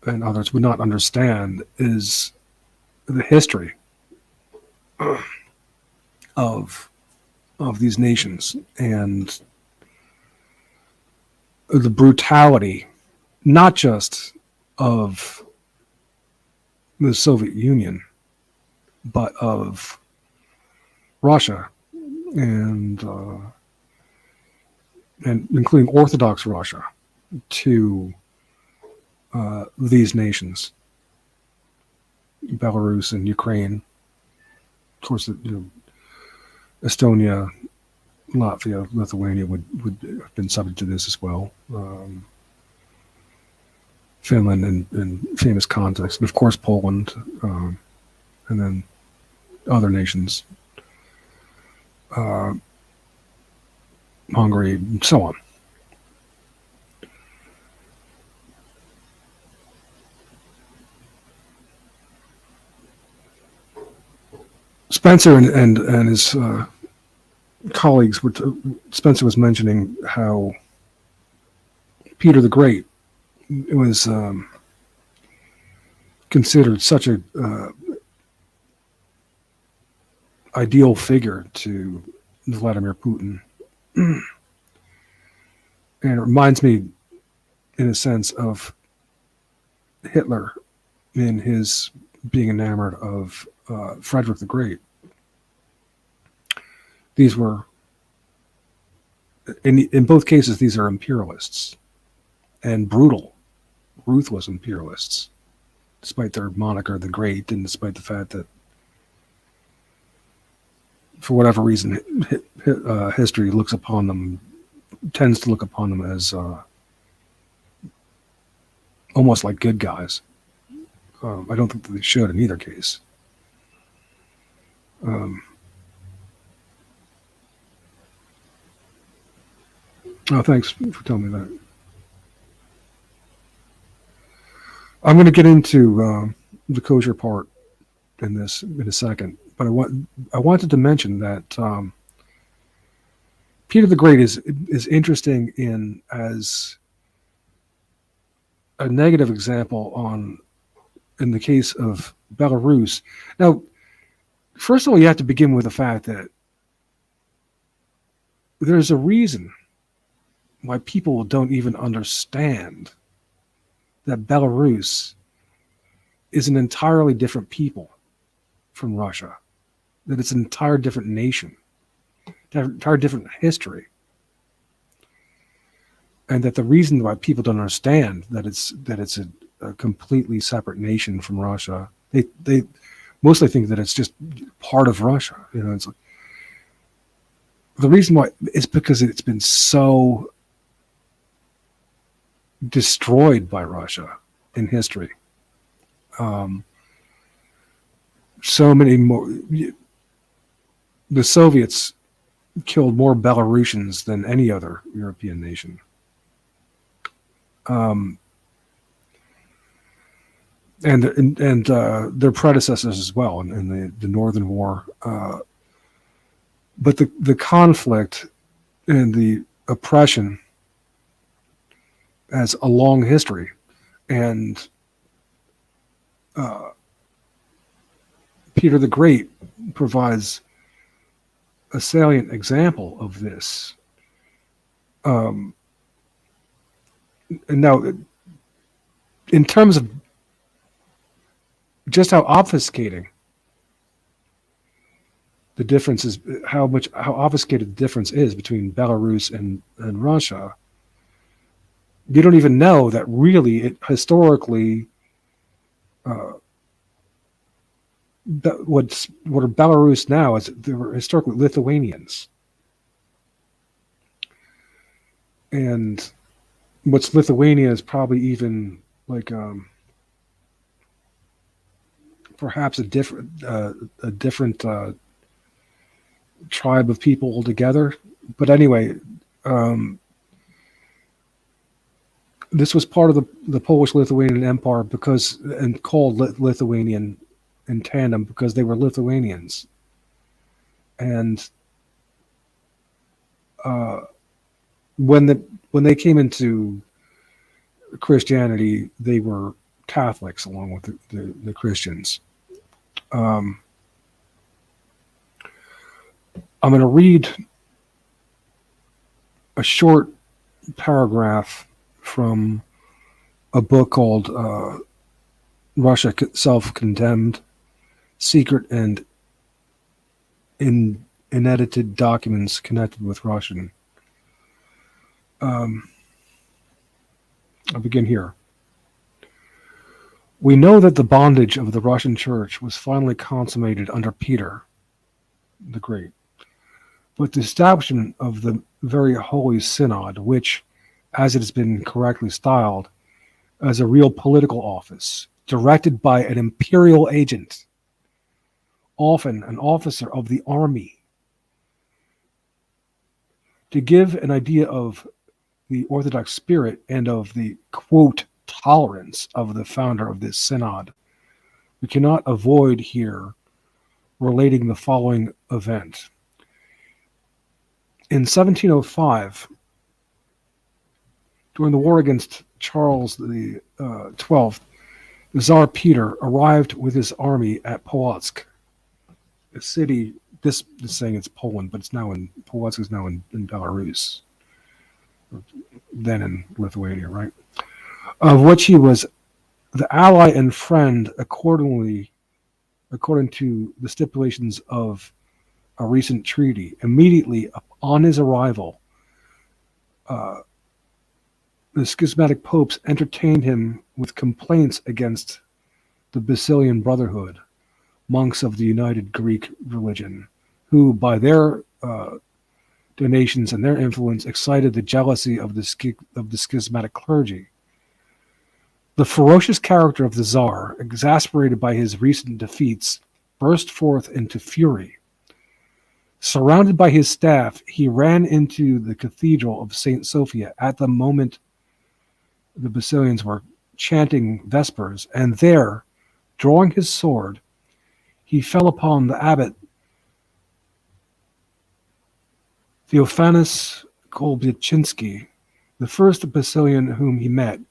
and others would not understand is the history of these nations and the brutality, not just of the Soviet Union, but of Russia and including Orthodox Russia to these nations, Belarus and Ukraine. Of course, Estonia, Latvia, Lithuania would have been subject to this as well. Finland in famous context, and of course Poland, and then other nations, Hungary, and so on. Spencer and his colleagues Spencer was mentioning how Peter the Great was considered such a ideal figure to Vladimir Putin. And it reminds me, in a sense, of Hitler in his being enamored of Frederick the Great. These were, in both cases, these are imperialists and brutal, ruthless imperialists, despite their moniker, the Great, and despite the fact that, for whatever reason, history tends to look upon them as almost like good guys. I don't think that they should in either case. Thanks for telling me that. I'm going to get into the kosher part in this in a second, but I wanted to mention that Peter the Great is interesting as a negative example in the case of Belarus. Now, first of all, you have to begin with the fact that there's a reason why people don't even understand that Belarus is an entirely different people from Russia, that it's an entire different nation, an entire different history, and that the reason why people don't understand that it's a completely separate nation from Russia, they mostly think that it's just part of Russia. It's like, the reason why is because it's been so destroyed by Russia in history. So many more. The Soviets killed more Belarusians than any other European nation. And their predecessors as well in the Northern War. But the conflict and the oppression has a long history, and Peter the Great provides a salient example of this. And now, in terms of just how obfuscating the difference is, how obfuscated the difference is between Belarus and Russia, you don't even know that really it historically what are Belarus now is they were historically Lithuanians, and what's Lithuania is probably even like perhaps a different tribe of people altogether. But anyway, this was part of the Polish-Lithuanian Empire and called Lithuanian in tandem because they were Lithuanians. And when they came into Christianity, they were Catholics along with the Christians. I'm going to read a short paragraph from a book called Russia Self-Condemned, Secret and Unedited Documents Connected with Russian. I'll begin here. We know that the bondage of the Russian Church was finally consummated under Peter the Great, but the establishment of the very holy synod, which, as it has been correctly styled, as a real political office, directed by an imperial agent, often an officer of the army. To give an idea of the Orthodox spirit and of the, quote, tolerance of the founder of this synod, we cannot avoid here relating the following event. In 1705, during the war against Charles the 12th, the Tsar Peter arrived with his army at Polotsk, a city. This is saying it's Poland, but Polotsk is now in Belarus, then in Lithuania, right? Of which he was the ally and friend accordingly according to the stipulations of a recent treaty. Immediately upon his arrival, uh, the schismatic popes entertained him with complaints against the Basilian Brotherhood, monks of the United Greek religion, who, by their donations and their influence, excited the jealousy of the schismatic clergy. The ferocious character of the Tsar, exasperated by his recent defeats, burst forth into fury. Surrounded by his staff, he ran into the cathedral of St. Sophia at the moment the Basilians were chanting Vespers, and there, drawing his sword, he fell upon the abbot Theophanes Kolbyczynski, the first Basilian whom he met,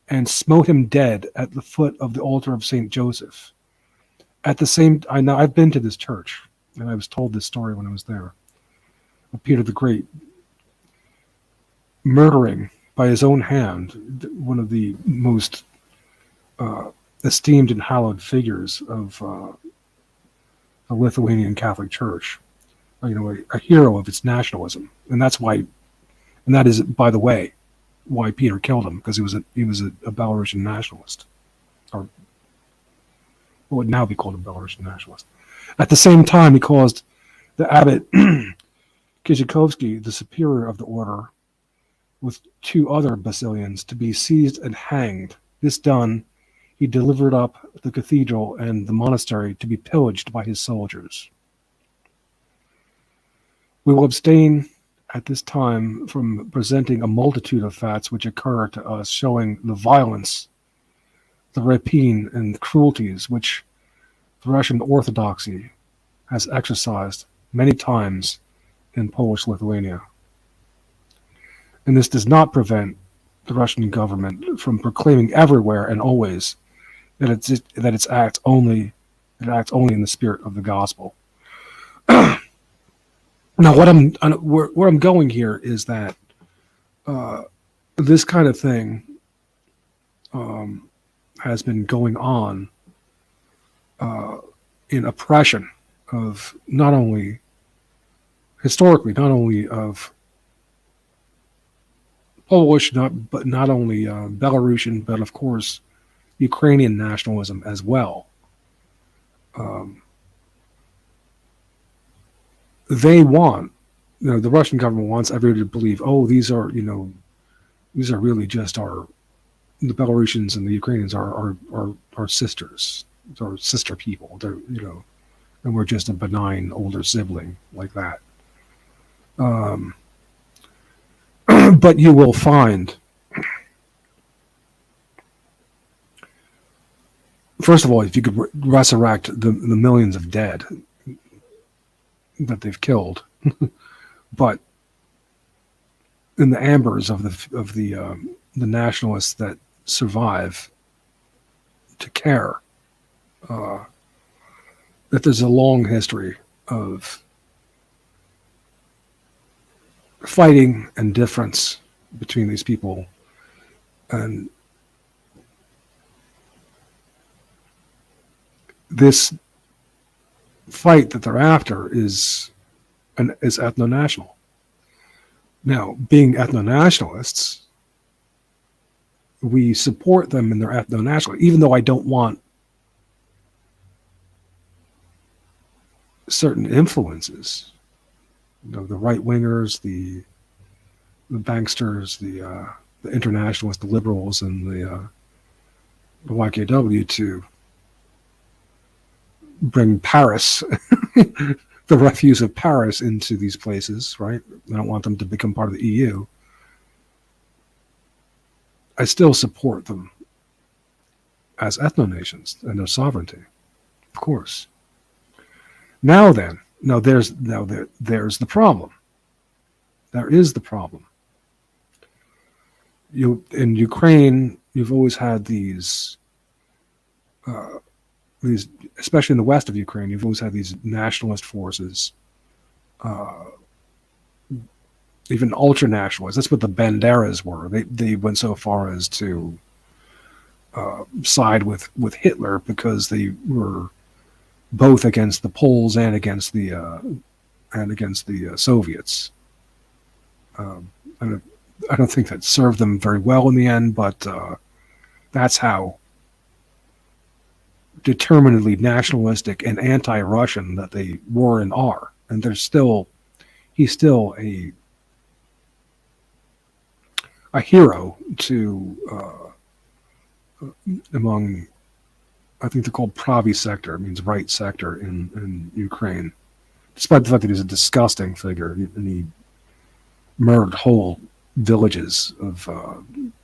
and smote him dead at the foot of the altar of St. Joseph. At the same time, now I've been to this church, and I was told this story when I was there, of Peter the Great murdering by his own hand one of the most esteemed and hallowed figures of the Lithuanian Catholic Church. A hero of its nationalism, and that's why, and that is, by the way, why Peter killed him, because he was a Belarusian nationalist, or what would now be called a Belarusian nationalist. At the same time, he caused the abbot Kizhikovsky, the superior of the order, with 2 other Basilians, to be seized and hanged. This done, he delivered up the cathedral and the monastery to be pillaged by his soldiers. We will abstain at this time from presenting a multitude of facts which occur to us, showing the violence, the rapine, and the cruelties which the Russian Orthodoxy has exercised many times in Polish Lithuania. And this does not prevent the Russian government from proclaiming everywhere and always that it acts only in the spirit of the gospel. Now, where I'm going here is that this kind of thing has been going on in oppression of not only of Polish, but not only Belarusian, but of course Ukrainian nationalism as well. They want, the Russian government wants everybody to believe, these are really just the Belarusians and the Ukrainians are sisters, or sister people. They're, and we're just a benign older sibling like that. But you will find, first of all, if you could resurrect the millions of dead that they've killed, but in the ambers of the nationalists that survive to care, that there's a long history of fighting and difference between these people, and this fight that they're after is ethno-national. Now, being ethno-nationalists, we support them in their ethno-national, even though I don't want certain influences, the right-wingers, the banksters, the internationalists, the liberals, and the YKW to bring Paris, the refuse of Paris, into these places, right? I don't want them to become part of the EU. I still support them as ethno-nations and their sovereignty, of course. Now then, there's the problem. There is the problem. In Ukraine, you've always had these, especially in the west of Ukraine, you've always had these nationalist forces, even ultra-nationalists. That's what the Banderas were. They went so far as to side with Hitler because they were both against the Poles and against the Soviets. I don't think that served them very well in the end, but that's how determinedly nationalistic and anti-Russian that they were and are. And he's still a hero to among, I think they're called Pravy sector. It means right sector in Ukraine. Despite the fact that he's a disgusting figure, and he murdered whole villages of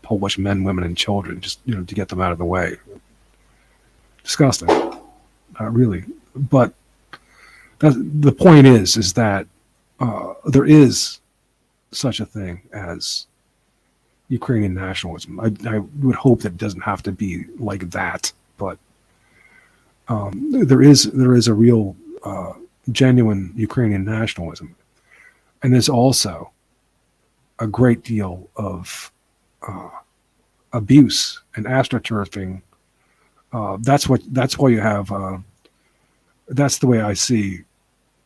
Polish men, women, and children just to get them out of the way. Disgusting, really. But the point is that there is such a thing as Ukrainian nationalism. I would hope that it doesn't have to be like that, but there is a real genuine Ukrainian nationalism, and there's also a great deal of abuse and astroturfing. That's why you have. That's the way I see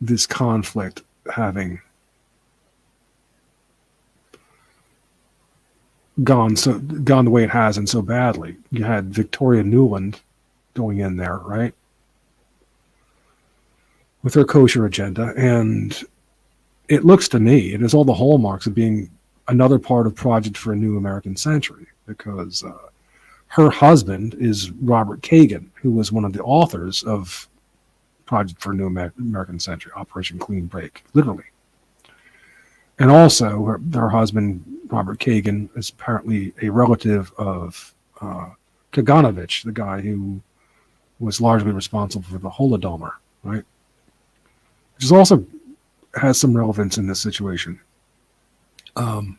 this conflict having gone the way it has and so badly. You had Victoria Nuland going in there, right, with her kosher agenda, and it looks to me it has all the hallmarks of being another part of Project for a New American Century, because her husband is Robert Kagan, who was one of the authors of Project for a New American Century, Operation Clean Break, literally. And also, her husband, Robert Kagan, is apparently a relative of Kaganovich, the guy who was largely responsible for the Holodomor, right? Which also has some relevance in this situation. You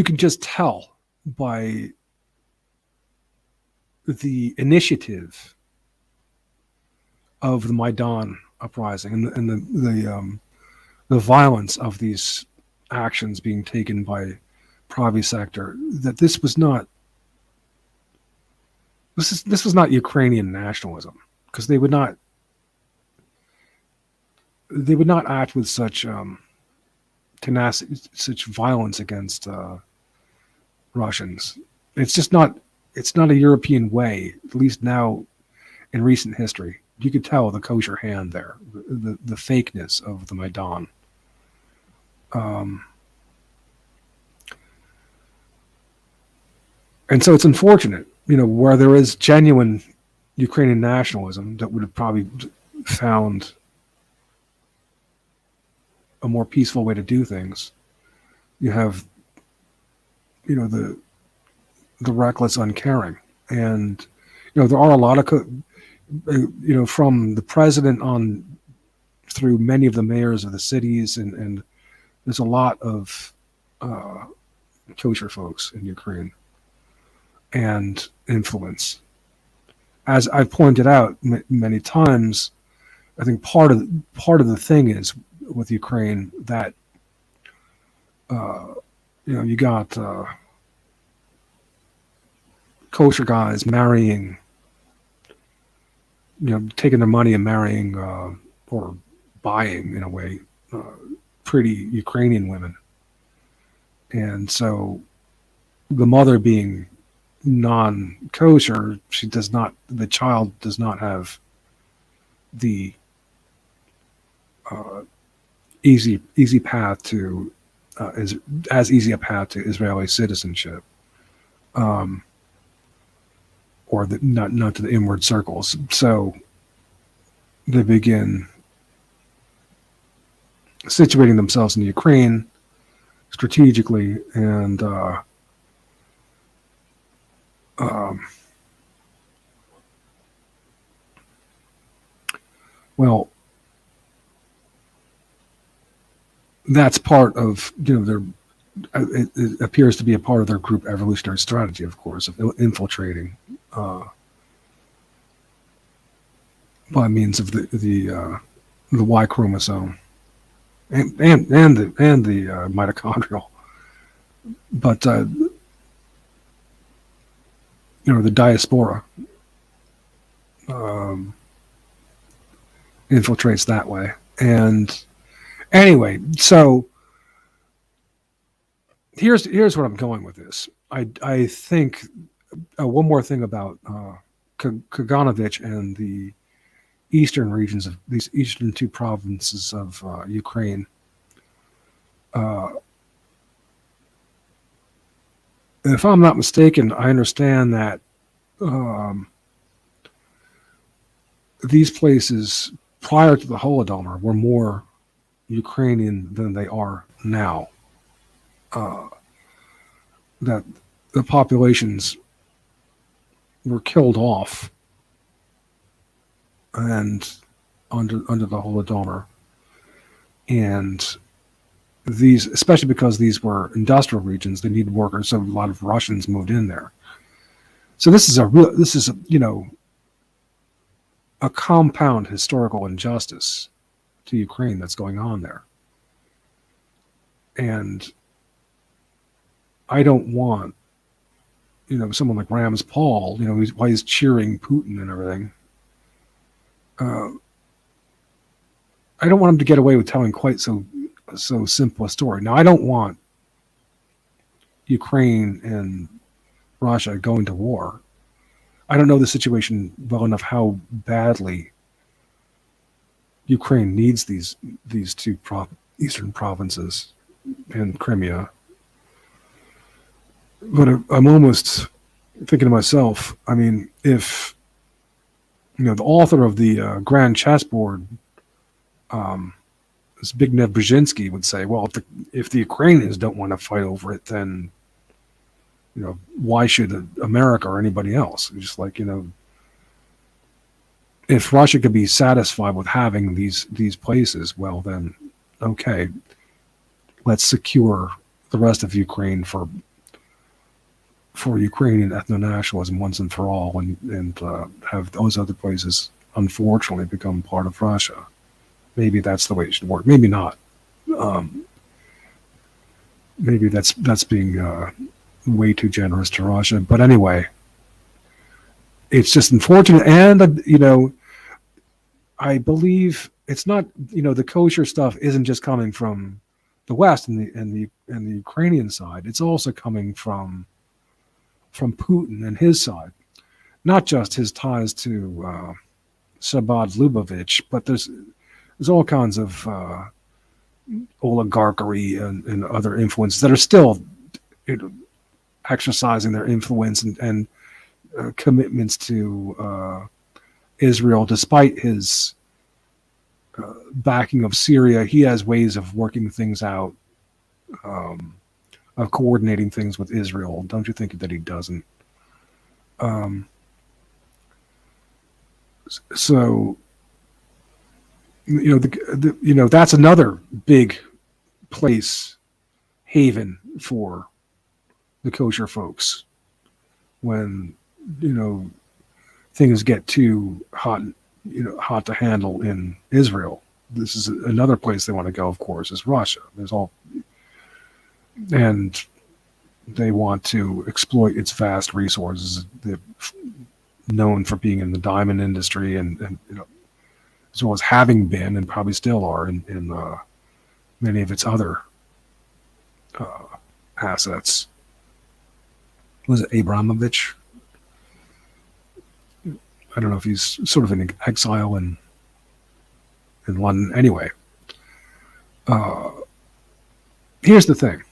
can just tell by the initiative of the Maidan uprising and the violence of these actions being taken by Pravy sector, that this was not Ukrainian nationalism, because they would not act with such tenacity, such violence against Russians. It's not a European way, at least now in recent history. You could tell the kosher hand there, the fakeness of the Maidan. And so it's unfortunate, where there is genuine Ukrainian nationalism that would have probably found a more peaceful way to do things. You have, the reckless uncaring, and there are a lot of from the president on through many of the mayors of the cities, and there's a lot of kosher folks in Ukraine and influence. As I've pointed out many times, I think part of the thing is with Ukraine that you got kosher guys marrying, taking their money and marrying or buying, in a way, pretty Ukrainian women. And so the mother being non-kosher, the child does not have the easy path to as easy a path to Israeli citizenship, or not to the inward circles. So they begin situating themselves in Ukraine strategically, and well, that's part of their. It appears to be a part of their group evolutionary strategy, of course, of infiltrating by means of the Y chromosome and the mitochondrial. But the diaspora um, infiltrates that way. And anyway, so here's what I'm going with this. I think one more thing about Kaganovich and the eastern regions of these eastern two provinces of Ukraine. If I'm not mistaken, I understand that these places prior to the Holodomor were more Ukrainian than they are now. That the populations were killed off and under the Holodomor, and these, especially because these were industrial regions, they needed workers, so a lot of Russians moved in there. So this is a compound historical injustice to Ukraine that's going on there. And I don't want, someone like Rams Paul, why he's cheering Putin and everything. I don't want him to get away with telling quite so simple a story. Now, I don't want Ukraine and Russia going to war. I don't know the situation well enough how badly Ukraine needs these two eastern provinces and Crimea. But I'm almost thinking to myself, I mean, if the author of the Grand Chessboard, Zbigniew Brzezinski, would say, well, if the Ukrainians don't want to fight over it, then why should America or anybody else? Just like, if Russia could be satisfied with having these places, well, then okay, let's secure the rest of Ukraine for Ukrainian ethno-nationalism once and for all, and have those other places unfortunately become part of Russia. Maybe that's the way it should work. Maybe not. Maybe that's being way too generous to Russia. But anyway, it's just unfortunate. And I believe it's not. The kosher stuff isn't just coming from the West and the Ukrainian side. It's also coming from Putin and his side, not just his ties to Sabad Lubavitch, but there's all kinds of oligarchy and other influences that are still exercising their influence and commitments to Israel. Despite his backing of Syria, he has ways of working things out, of coordinating things with Israel. Don't you think that he doesn't? So that's another big place, haven for the kosher folks when things get too hot to handle in Israel. This is another place they want to go, of course, is Russia. And they want to exploit its vast resources. They're known for being in the diamond industry and as well as having been and probably still are in many of its other assets. Was it Abramovich? I don't know if he's sort of in exile in London. Anyway, here's the thing.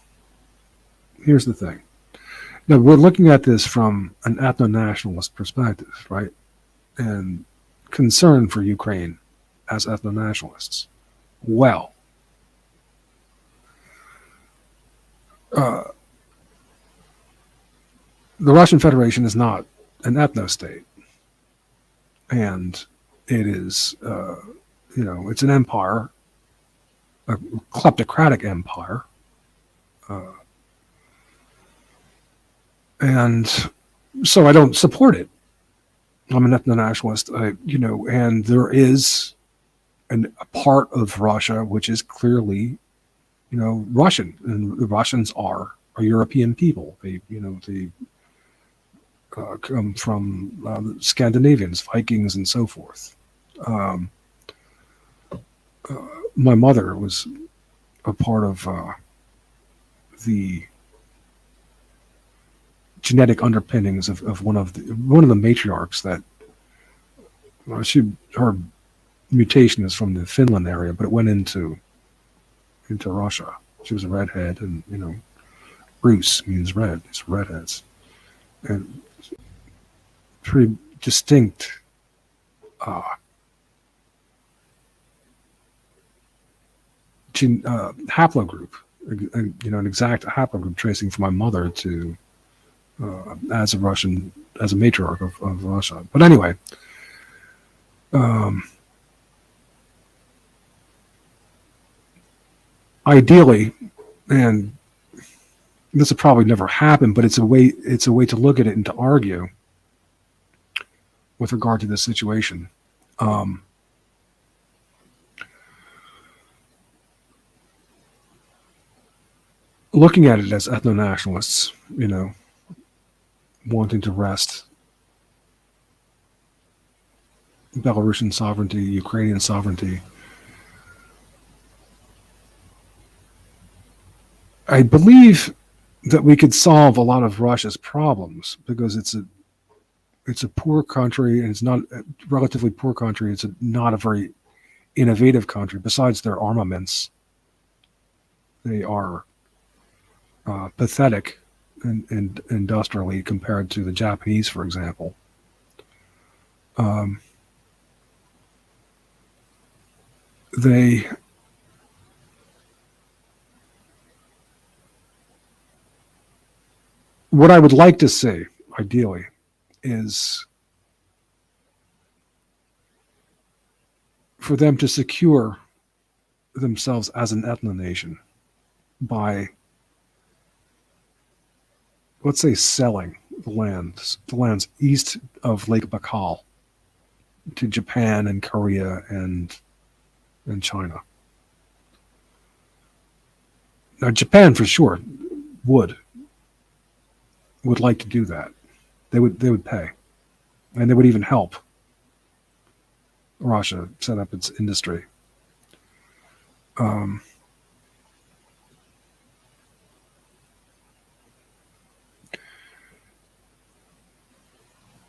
Now, we're looking at this from an ethno-nationalist perspective, right? And concern for Ukraine as ethno-nationalists. Well, the Russian Federation is not an ethno-state. And it is, it's an empire, a kleptocratic empire. And so I don't support it. I'm an ethno-nationalist, and there is a part of Russia which is clearly, Russian, and the Russians are a European people. They come from the Scandinavians, Vikings, and so forth. Um, my mother was a part of the genetic underpinnings of one of the matriarchs that her mutation is from the Finland area, but it went into Russia. She was a redhead, and Rus means red. It's redheads, and pretty distinct haplogroup. An exact haplogroup tracing from my mother to as a matriarch of Russia. But anyway, ideally, and this will probably never happen, but it's a way to look at it and to argue with regard to this situation. Looking at it as ethno-nationalists, wanting to wrest Belarusian sovereignty, Ukrainian sovereignty, I believe that we could solve a lot of Russia's problems because it's a poor country, and it's not a relatively poor country. It's not a very innovative country. Besides their armaments, they are pathetic and industrially compared to the Japanese, for example. What I would like to see, ideally, is for them to secure themselves as an ethno-nation by, let's say, selling the lands east of Lake Baikal to Japan and Korea and China. Now, Japan for sure would like to do that. They would pay, and they would even help Russia set up its industry.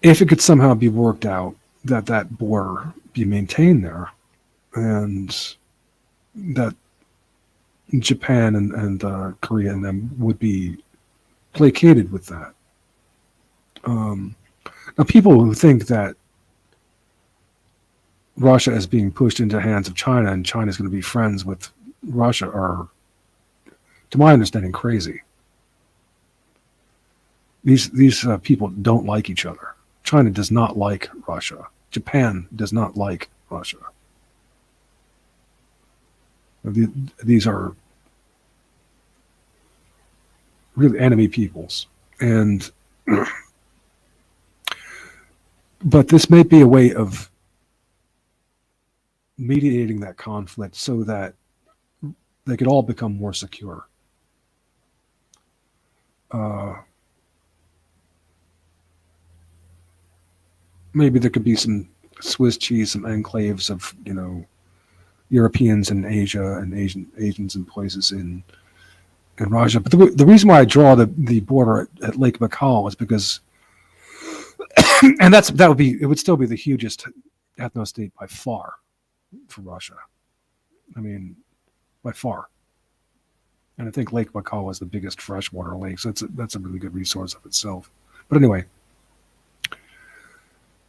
If it could somehow be worked out that border be maintained there, and that Japan and Korea and them would be placated with that. Now, people who think that Russia is being pushed into the hands of China and China is going to be friends with Russia are, to my understanding, crazy. These people don't like each other. China does not like Russia. Japan does not like Russia. These are really enemy peoples, and but this may be a way of mediating that conflict so that they could all become more secure. Maybe there could be some Swiss cheese, some enclaves of Europeans in Asia and Asians in places in Russia. But the reason why I draw the border at Lake Baikal is because, and it would still be the hugest ethno-state by far for Russia. I mean, by far. And I think Lake Baikal is the biggest freshwater lake, so that's a really good resource of itself. But anyway,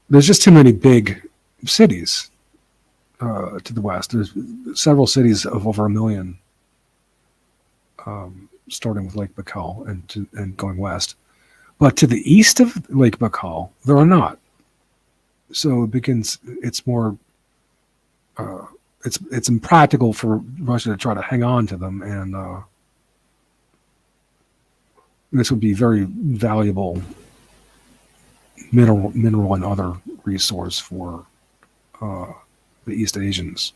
there's just too many big cities to the west. There's several cities of over 1 million, starting with Lake Baikal and going west. But to the east of Lake Baikal, there are not. So it's more, it's impractical for Russia to try to hang on to them, and this would be very valuable mineral and other resource for the East Asians.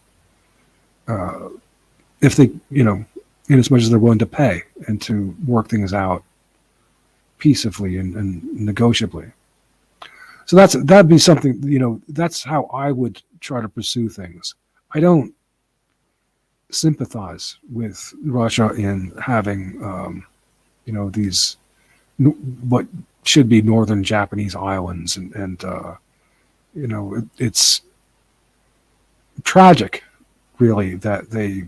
If they, in as much as they're willing to pay and to work things out peaceably and negotiably. So that'd be something, that's how I would try to pursue things. I don't sympathize with Russia in having, these what should be northern Japanese islands, and it's tragic, really, that they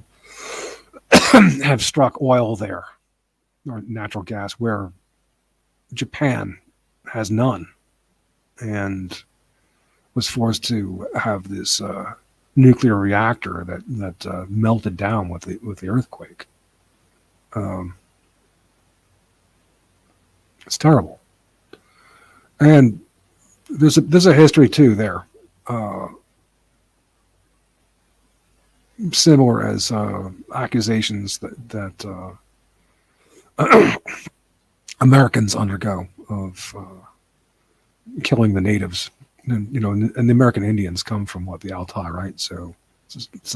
have struck oil there or natural gas where Japan has none, and was forced to have this nuclear reactor that melted down with the earthquake. It's terrible, and there's a history too there, similar as accusations that Americans undergo of killing the natives. And, and the American Indians come from the Altai, right? So it's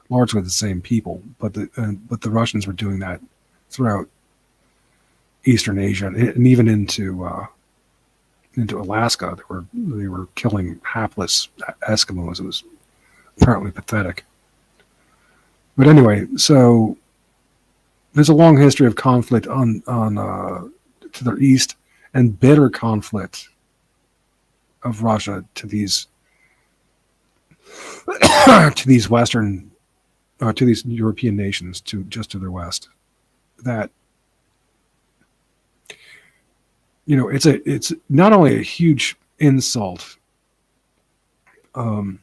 largely the same people, but the Russians were doing that throughout Eastern Asia and even into Alaska. They were killing hapless Eskimos. It was apparently pathetic. But anyway, so there's a long history of conflict on to their east, and bitter conflict of Russia to these Western, to these European nations just to their west. That it's not only a huge insult to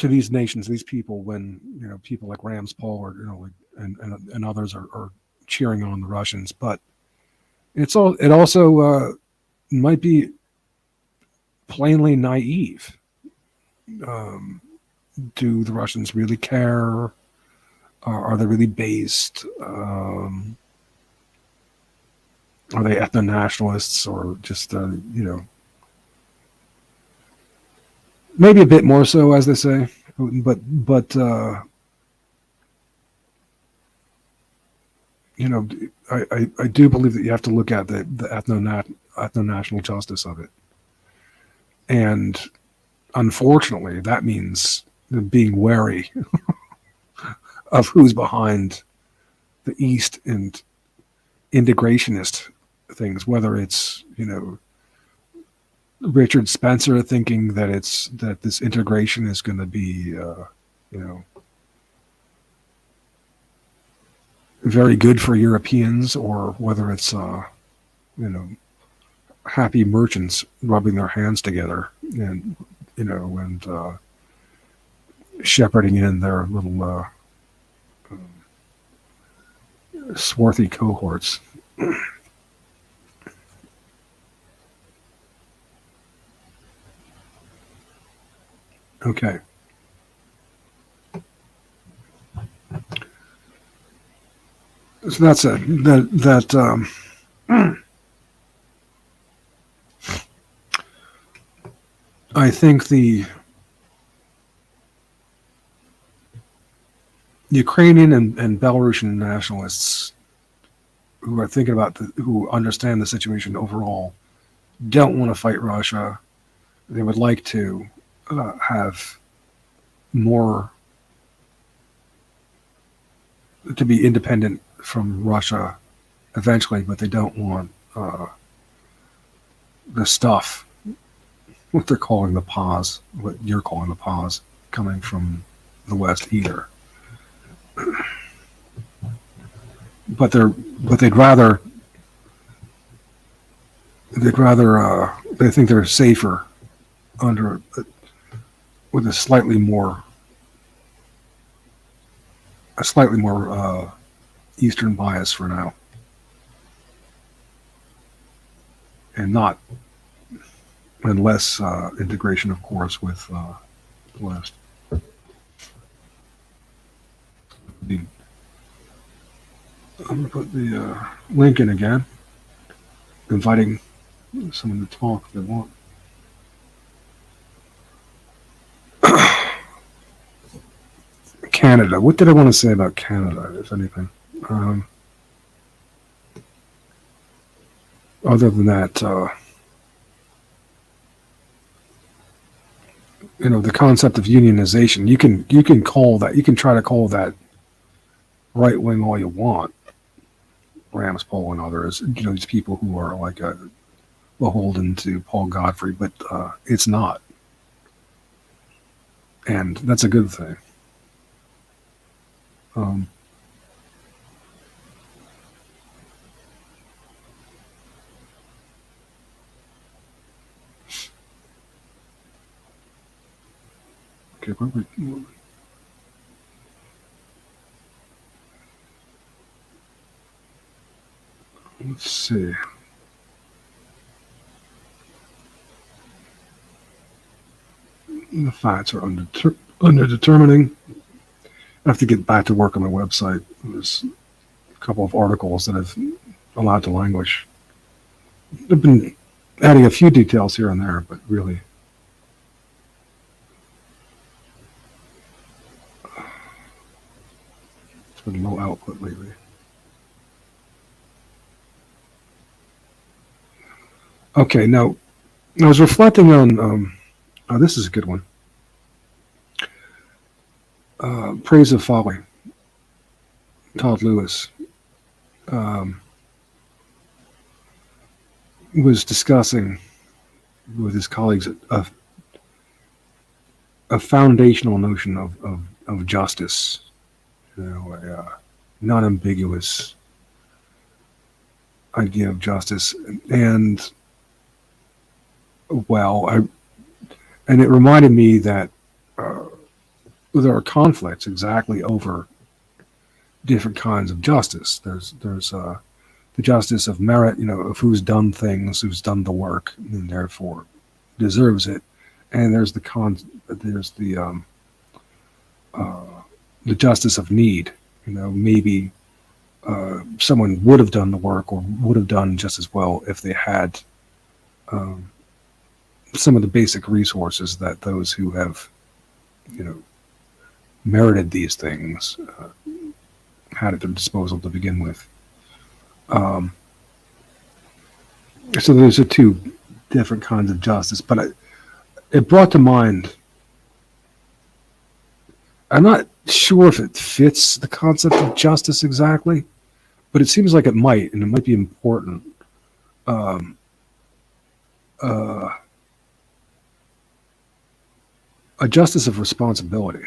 these nations, these people, when people like Ramspol and others are cheering on the Russians, but it also might be plainly naive. Do the Russians really care? Are they really based? Are they ethno-nationalists, or just maybe a bit more so, as they say, but I do believe that you have to look at the ethno-national justice of it, and unfortunately, that means being wary of who's behind the East and integrationist things, whether it's Richard Spencer thinking that this integration is going to be very good for Europeans, or whether it's happy merchants rubbing their hands together and shepherding in their little swarthy cohorts. Okay. So that's it. I think the Ukrainian and Belarusian nationalists who are thinking about who understand the situation overall don't want to fight Russia. They would like to have more, to be independent from Russia eventually, but they don't want the stuff, what they're calling the pause, what you're calling the pause, coming from the West either. But they'd rather they think they're safer under with a slightly more Eastern bias for now, and less integration, of course, with the West. I'm going to put the link in again, inviting someone to talk if they want. Canada. What did I want to say about Canada, if anything? other than that, the concept of unionization, you can try to call that right wing all you want, Ramspoll and others, these people who are like beholden to Paul Godfrey, but it's not, and that's a good thing. Okay, let's see. The facts are underdetermining. I have to get back to work on my website. There's a couple of articles that I've allowed to languish. I've been adding a few details here and there, but really, it's been low output lately. Okay, now I was reflecting on. This is a good one. Praise of Folly. Todd Lewis was discussing with his colleagues a foundational notion of justice, a non-ambiguous idea of justice, and it reminded me that there are conflicts exactly over different kinds of justice. There's the justice of merit, of who's done things, who's done the work, and therefore deserves it. And there's the justice of need. Maybe someone would have done the work or would have done just as well if they had some of the basic resources that those who have, merited these things had at their disposal to begin with. So those are two different kinds of justice, but it brought to mind, I'm not sure if it fits the concept of justice exactly, but it seems like it might, and it might be important. A justice of responsibility.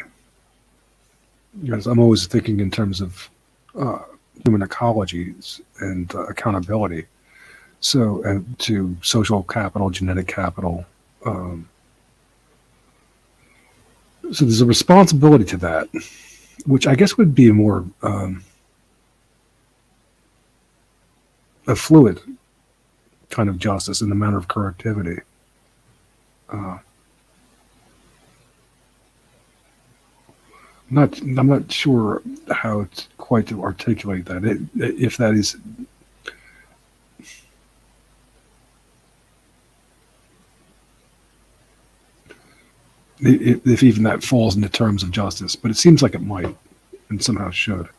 Because I'm always thinking in terms of human ecologies and accountability. So, and to social capital, genetic capital. So there's a responsibility to that, which I guess would be more a fluid kind of justice in the manner of correctivity. I'm not sure how it's quite to articulate that. If that is, if even that falls into terms of justice, but it seems like it might, and somehow should.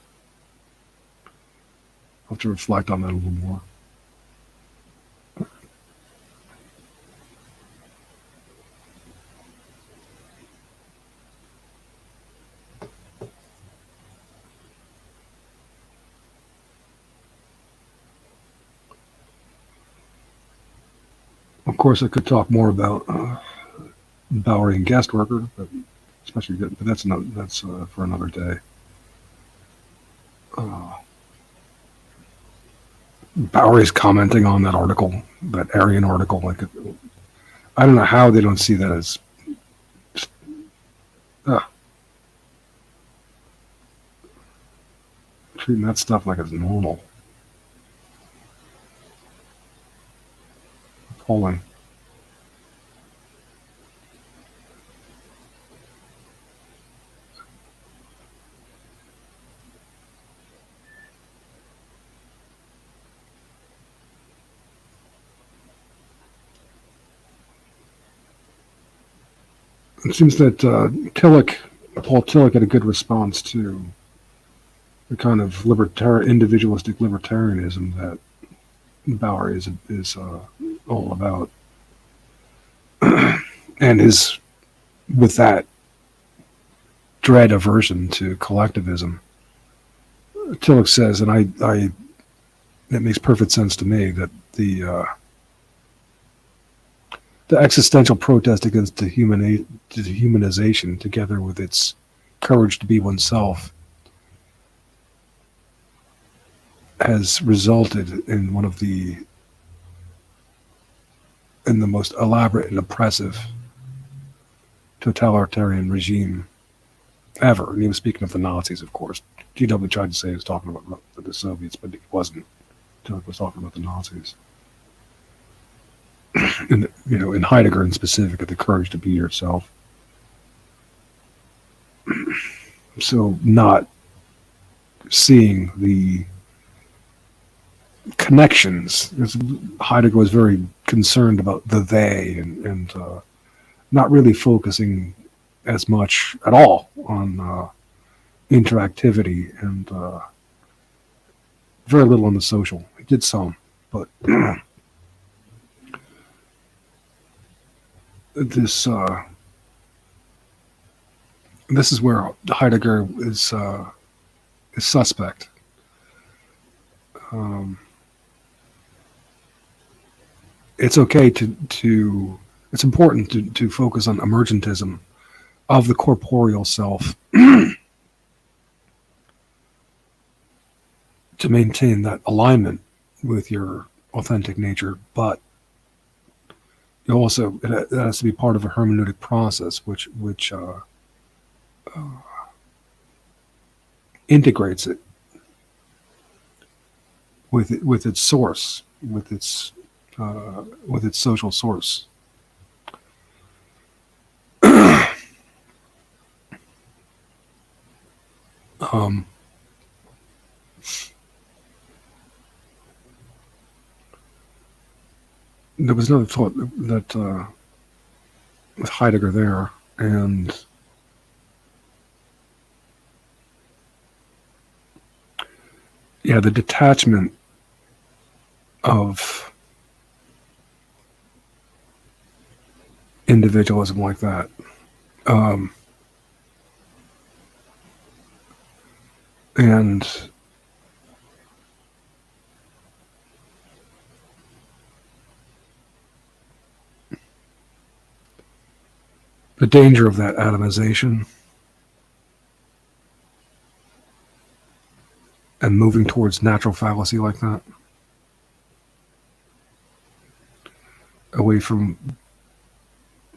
I'll have to reflect on that a little more. Of course, I could talk more about Bowery and guest worker, but that's for another day. Bowery's commenting on that article, that Aryan article. Like, I don't know how they don't see that as treating that stuff like it's normal. Appalling. It seems that Paul Tillich had a good response to the kind of individualistic libertarianism that Bowery is all about, and his with that dread aversion to collectivism. Tillich says, and I it makes perfect sense to me that the existential protest against dehumanization, together with its courage to be oneself, has resulted in the most elaborate and oppressive totalitarian regime ever. And he was speaking of the Nazis, of course. GW tried to say he was talking about the Soviets, but he wasn't. Tillich was talking about the Nazis. And, in Heidegger in specific, the courage to be yourself. So not seeing the connections. Heidegger was very concerned about the they and not really focusing as much at all on interactivity and very little on the social. He did some, but this is where Heidegger is suspect. It's okay it's important to focus on emergentism of the corporeal self to maintain that alignment with your authentic nature, but it has to be part of a hermeneutic process which integrates it with its source, with its social source. There was another thought that with Heidegger there, and the detachment of individualism like that. And the danger of that atomization and moving towards natural fallacy like that, away from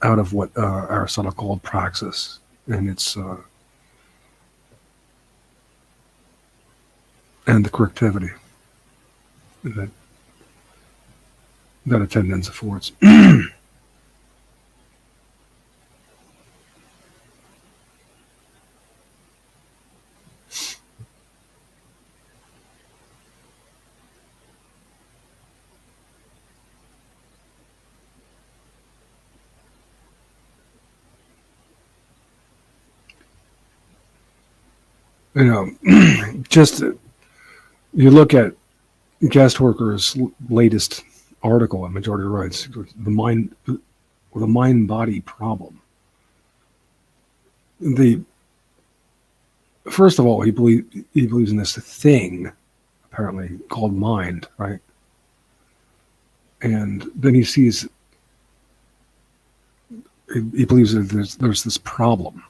out of what Aristotle called praxis and its and the correctivity that attendance affords. Just you look at guest worker's latest article on Majority Rights, the mind-body problem. First of all, he believes in this thing, apparently called mind, right? And then he sees, he believes that there's this problem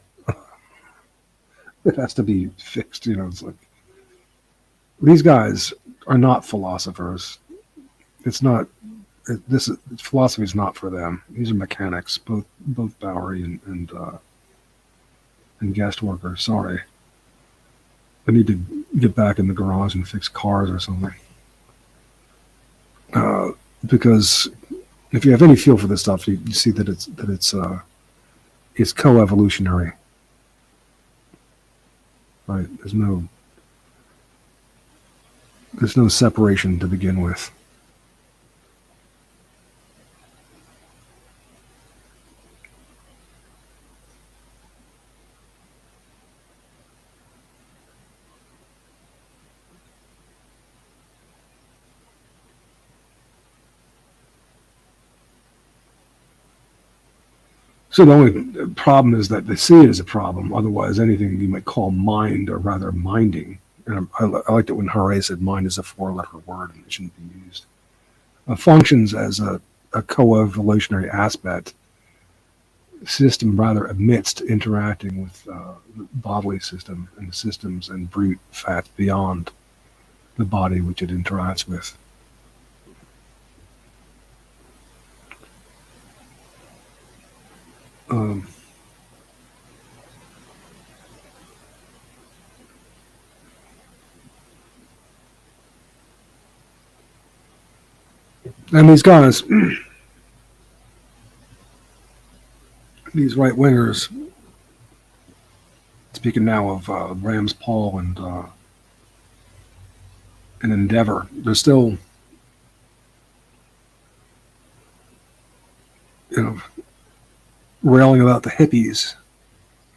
that has to be fixed. It's like these guys are not philosophers. It's not. Philosophy is not for them. These are mechanics, both Bowery and guest worker. Sorry, I need to get back in the garage and fix cars or something. Because if you have any feel for this stuff, you see that it's co-evolutionary, right? There's no separation to begin with. So the only problem is that they see it as a problem. Otherwise, anything you might call mind, or rather minding, and I liked it when Hare said mind is a four-letter word and it shouldn't be used, functions as a co-evolutionary aspect system rather amidst interacting with the bodily system and the systems and brute fat beyond the body which it interacts with. And these guys, these right wingers, speaking now of Rams Paul and Endeavor, they're still, railing about the hippies,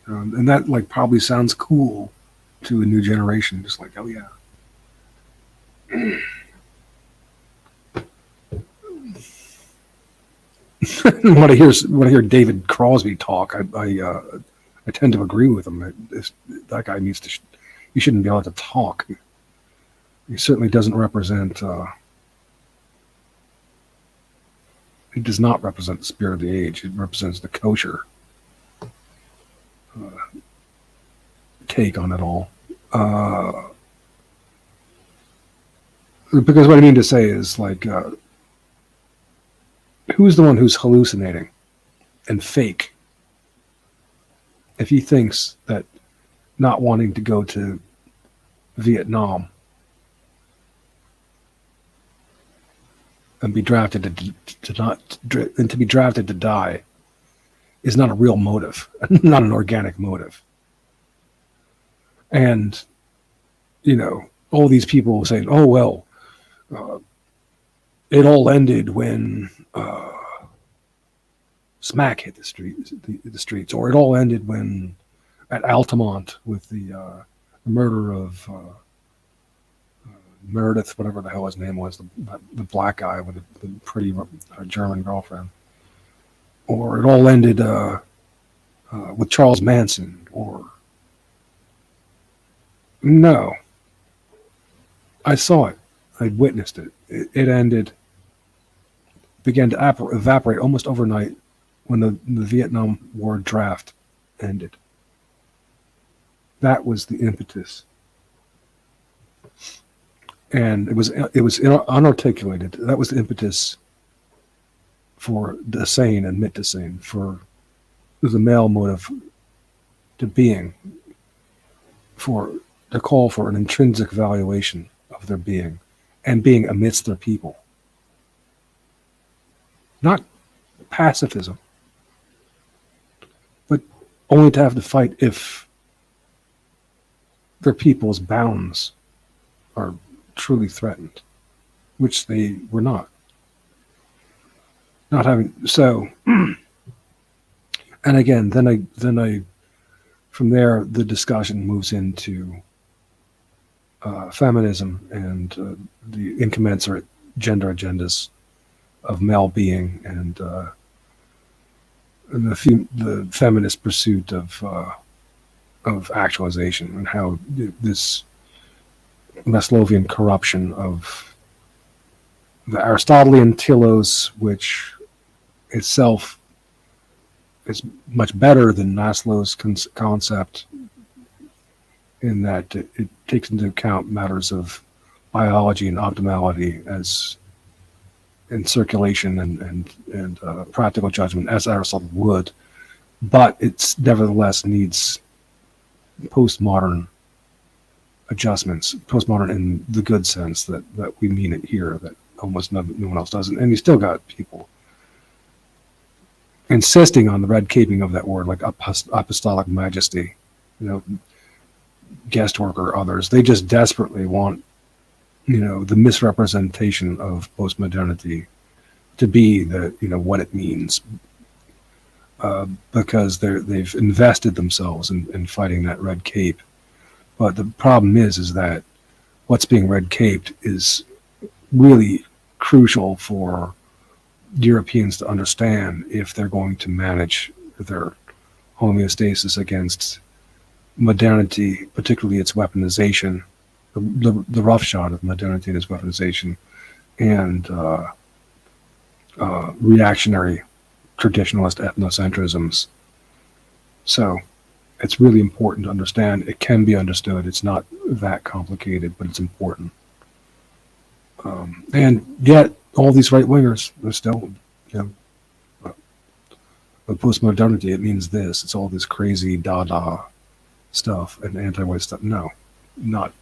and that like probably sounds cool to a new generation, just like, oh yeah. when I hear David Crosby talk, I tend to agree with him. That guy needs to. He shouldn't be allowed to talk. He certainly doesn't represent. He does not represent the spirit of the age. It represents the kosher take on it all. Because what I mean to say is like. Who's the one who's hallucinating and fake if he thinks that not wanting to go to Vietnam and be drafted to be drafted to die is not a real motive, not an organic motive? And all these people saying, "Oh well, it all ended when smack hit the streets, or it all ended when at Altamont with the murder of Meredith, whatever the hell his name was, the black guy with the pretty German girlfriend, or it all ended with Charles Manson, or no, I saw it, I witnessed it. It ended, began to evaporate almost overnight when the Vietnam War draft ended. That was the impetus, and it was unarticulated. That was the impetus for Dasein and Mitdasein, for the male motive to being, for the call for an intrinsic valuation of their being and being amidst their people. Not pacifism, but only to have to fight if their people's bounds are truly threatened, which they were not. Not having so, and again, then I, from there, the discussion moves into feminism and the incommensurate gender agendas of male being, and the feminist pursuit of actualization, and how this Maslowian corruption of the Aristotelian telos, which itself is much better than Maslow's concept, in that it takes into account matters of biology and optimality as in circulation and practical judgment, as Aristotle would, but it nevertheless needs postmodern adjustments, postmodern in the good sense that we mean it here, that almost no one else doesn't. And you still got people insisting on the red caping of that word, like apostolic majesty, guest work or others. They just desperately want, the misrepresentation of postmodernity to be what it means, because they've invested themselves in fighting that red cape. But the problem is that what's being red caped is really crucial for Europeans to understand if they're going to manage their homeostasis against modernity, particularly its weaponization, the roughshod of modernity and its weaponization, and reactionary traditionalist ethnocentrisms. So it's really important to understand. It can be understood. It's not that complicated, but it's important. And yet, all these right-wingers are still, with postmodernity, it means this. It's all this crazy Dada stuff and anti-white stuff. No, not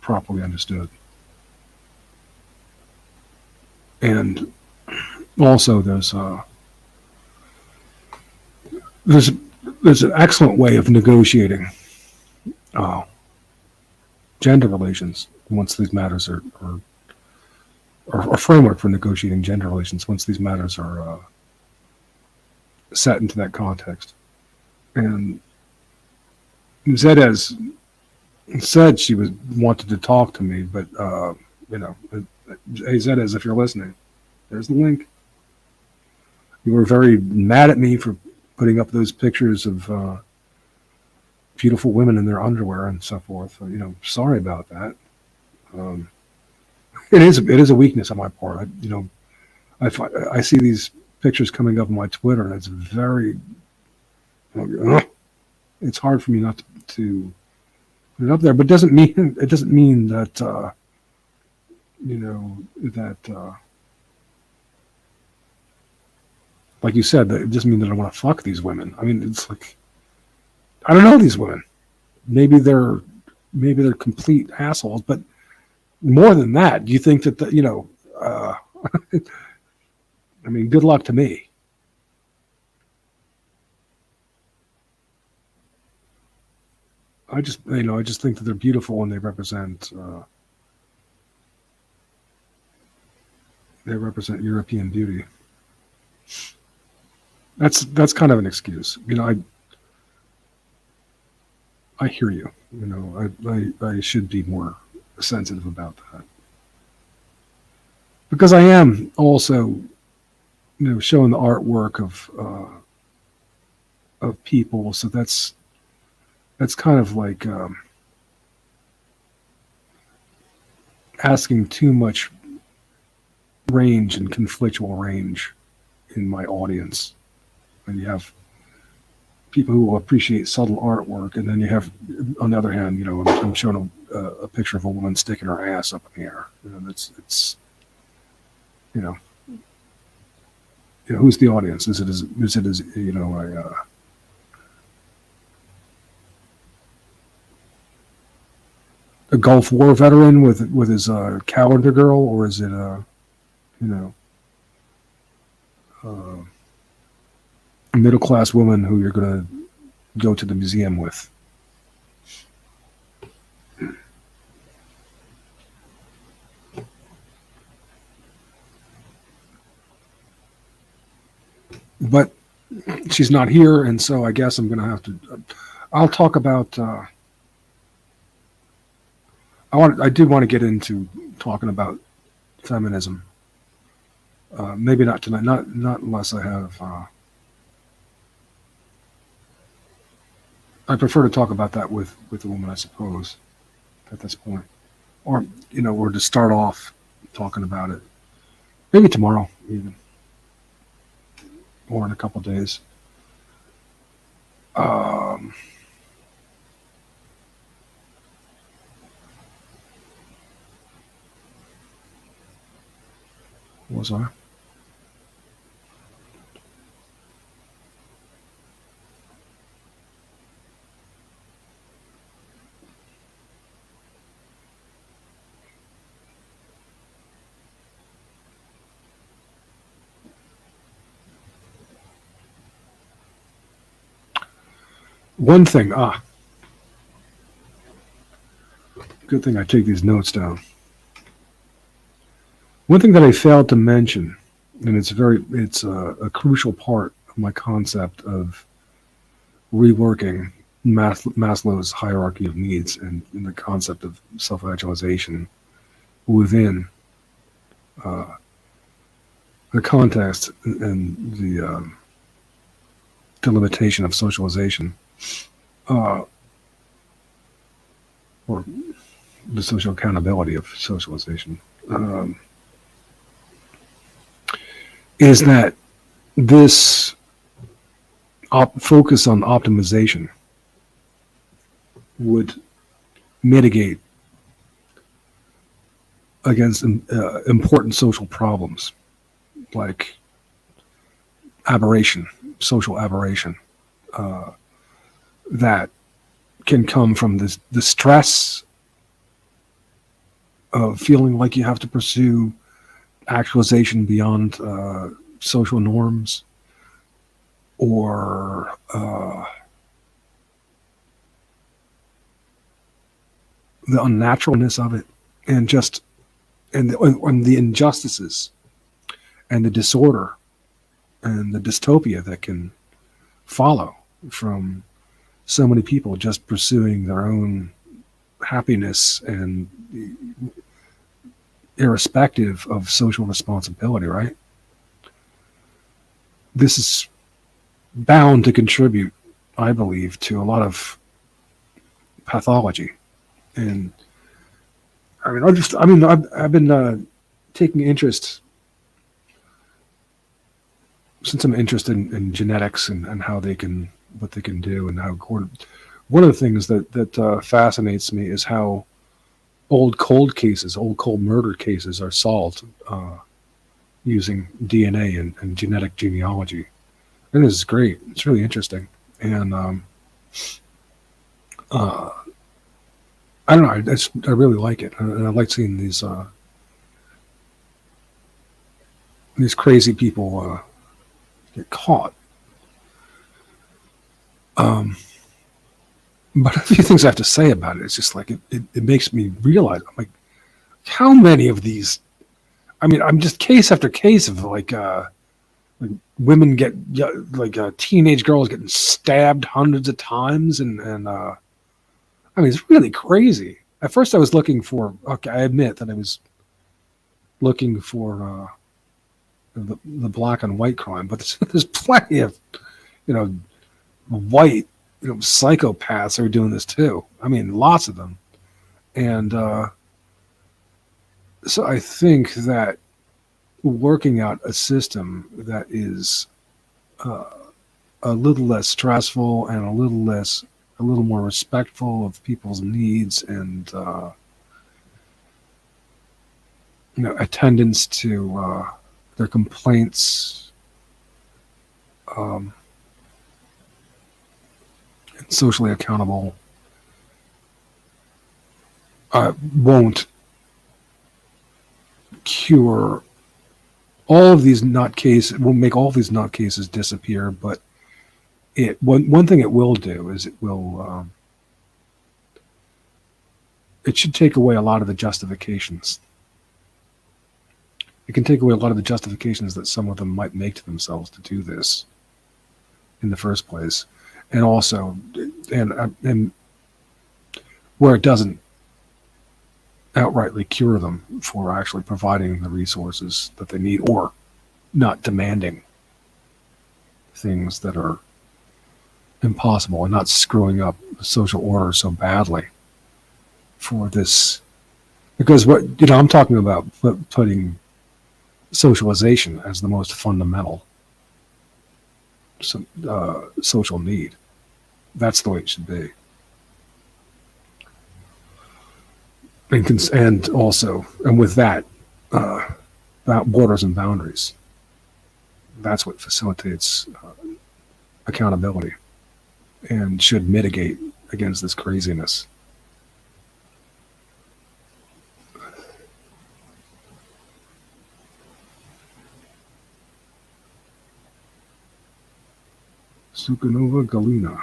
properly understood. And also, there's an excellent way of negotiating gender relations once these matters are or framework for negotiating gender relations once these matters are set into that context. And Zedez said she wanted to talk to me, but hey Zedez, if you're listening, there's the link. You were very mad at me for putting up those pictures of beautiful women in their underwear and so forth. Sorry about that. It is a weakness on my part. I see these pictures coming up on my Twitter, and it's very. It's hard for me not to put it up there, but it doesn't mean that that like you said, that it doesn't mean that I want to fuck these women. I mean, it's like I don't know these women. Maybe they're complete assholes, but more than that, do you think that I mean, good luck to me. I just think that they're beautiful and they represent European beauty. That's kind of an excuse. I hear you. I should be more sensitive about that. Because I am also, showing the artwork of people, so that's kind of like asking too much range and conflictual range in my audience. And you have people who will appreciate subtle artwork, and then you have, on the other hand, I'm showing a picture of a woman sticking her ass up in the air. It's who's the audience? Is it a Gulf War veteran with his calendar girl, or is it a middle class woman who you're going to go to the museum with? But she's not here, and so I guess I'm going to have to. I'll talk about. I do want to get into talking about feminism. Maybe not tonight. Not unless I have. I prefer to talk about that with a woman, I suppose, at this point, or to start off talking about it. Maybe tomorrow, even, or in a couple days. Was I? One thing, good thing I take these notes down. One thing that I failed to mention, and it's a crucial part of my concept of reworking Maslow's hierarchy of needs and the concept of self-actualization within the context and the delimitation of socialization, or the social accountability of socialization, is that this focus on optimization would mitigate against important social problems like aberration, social aberration, that can come from the stress of feeling like you have to pursue actualization beyond social norms, or the unnaturalness of it, and the injustices and the disorder and the dystopia that can follow from so many people just pursuing their own happiness and irrespective of social responsibility, right? This is bound to contribute, I believe, to a lot of pathology. And I've been taking interest, since I'm interested in genetics and how what they can do, and how one of the things that fascinates me is how old cold murder cases are solved using DNA and genetic genealogy. And this is great. It's really interesting. And I don't know. I really like it, and I like seeing these crazy people get caught. But a few things I have to say about it. It's just like it makes me realize, I'm like, how many of these? I mean, I'm just case after case of like women teenage girls getting stabbed hundreds of times, and I mean, it's really crazy. At first, I was looking for. Okay, I admit that I was looking for the black and white crime, but there's plenty of, white, psychopaths who are doing this too. I mean, lots of them, and so I think that working out a system that is a little less stressful and a little more respectful of people's needs and attendance to their complaints, and socially accountable, won't cure all of these nutcases. Won't make all of these nutcases disappear, but one thing it will do is it should take away a lot of the justifications. It can take away a lot of the justifications that some of them might make to themselves to do this in the first place, and also, and where it doesn't outrightly cure them for actually providing the resources that they need, or not demanding things that are impossible, and not screwing up the social order so badly for this. Because I'm talking about putting socialization as the most fundamental social need. That's the way it should be. And also, and with that, borders and boundaries. That's what facilitates accountability and should mitigate against this craziness. Supernova Galena.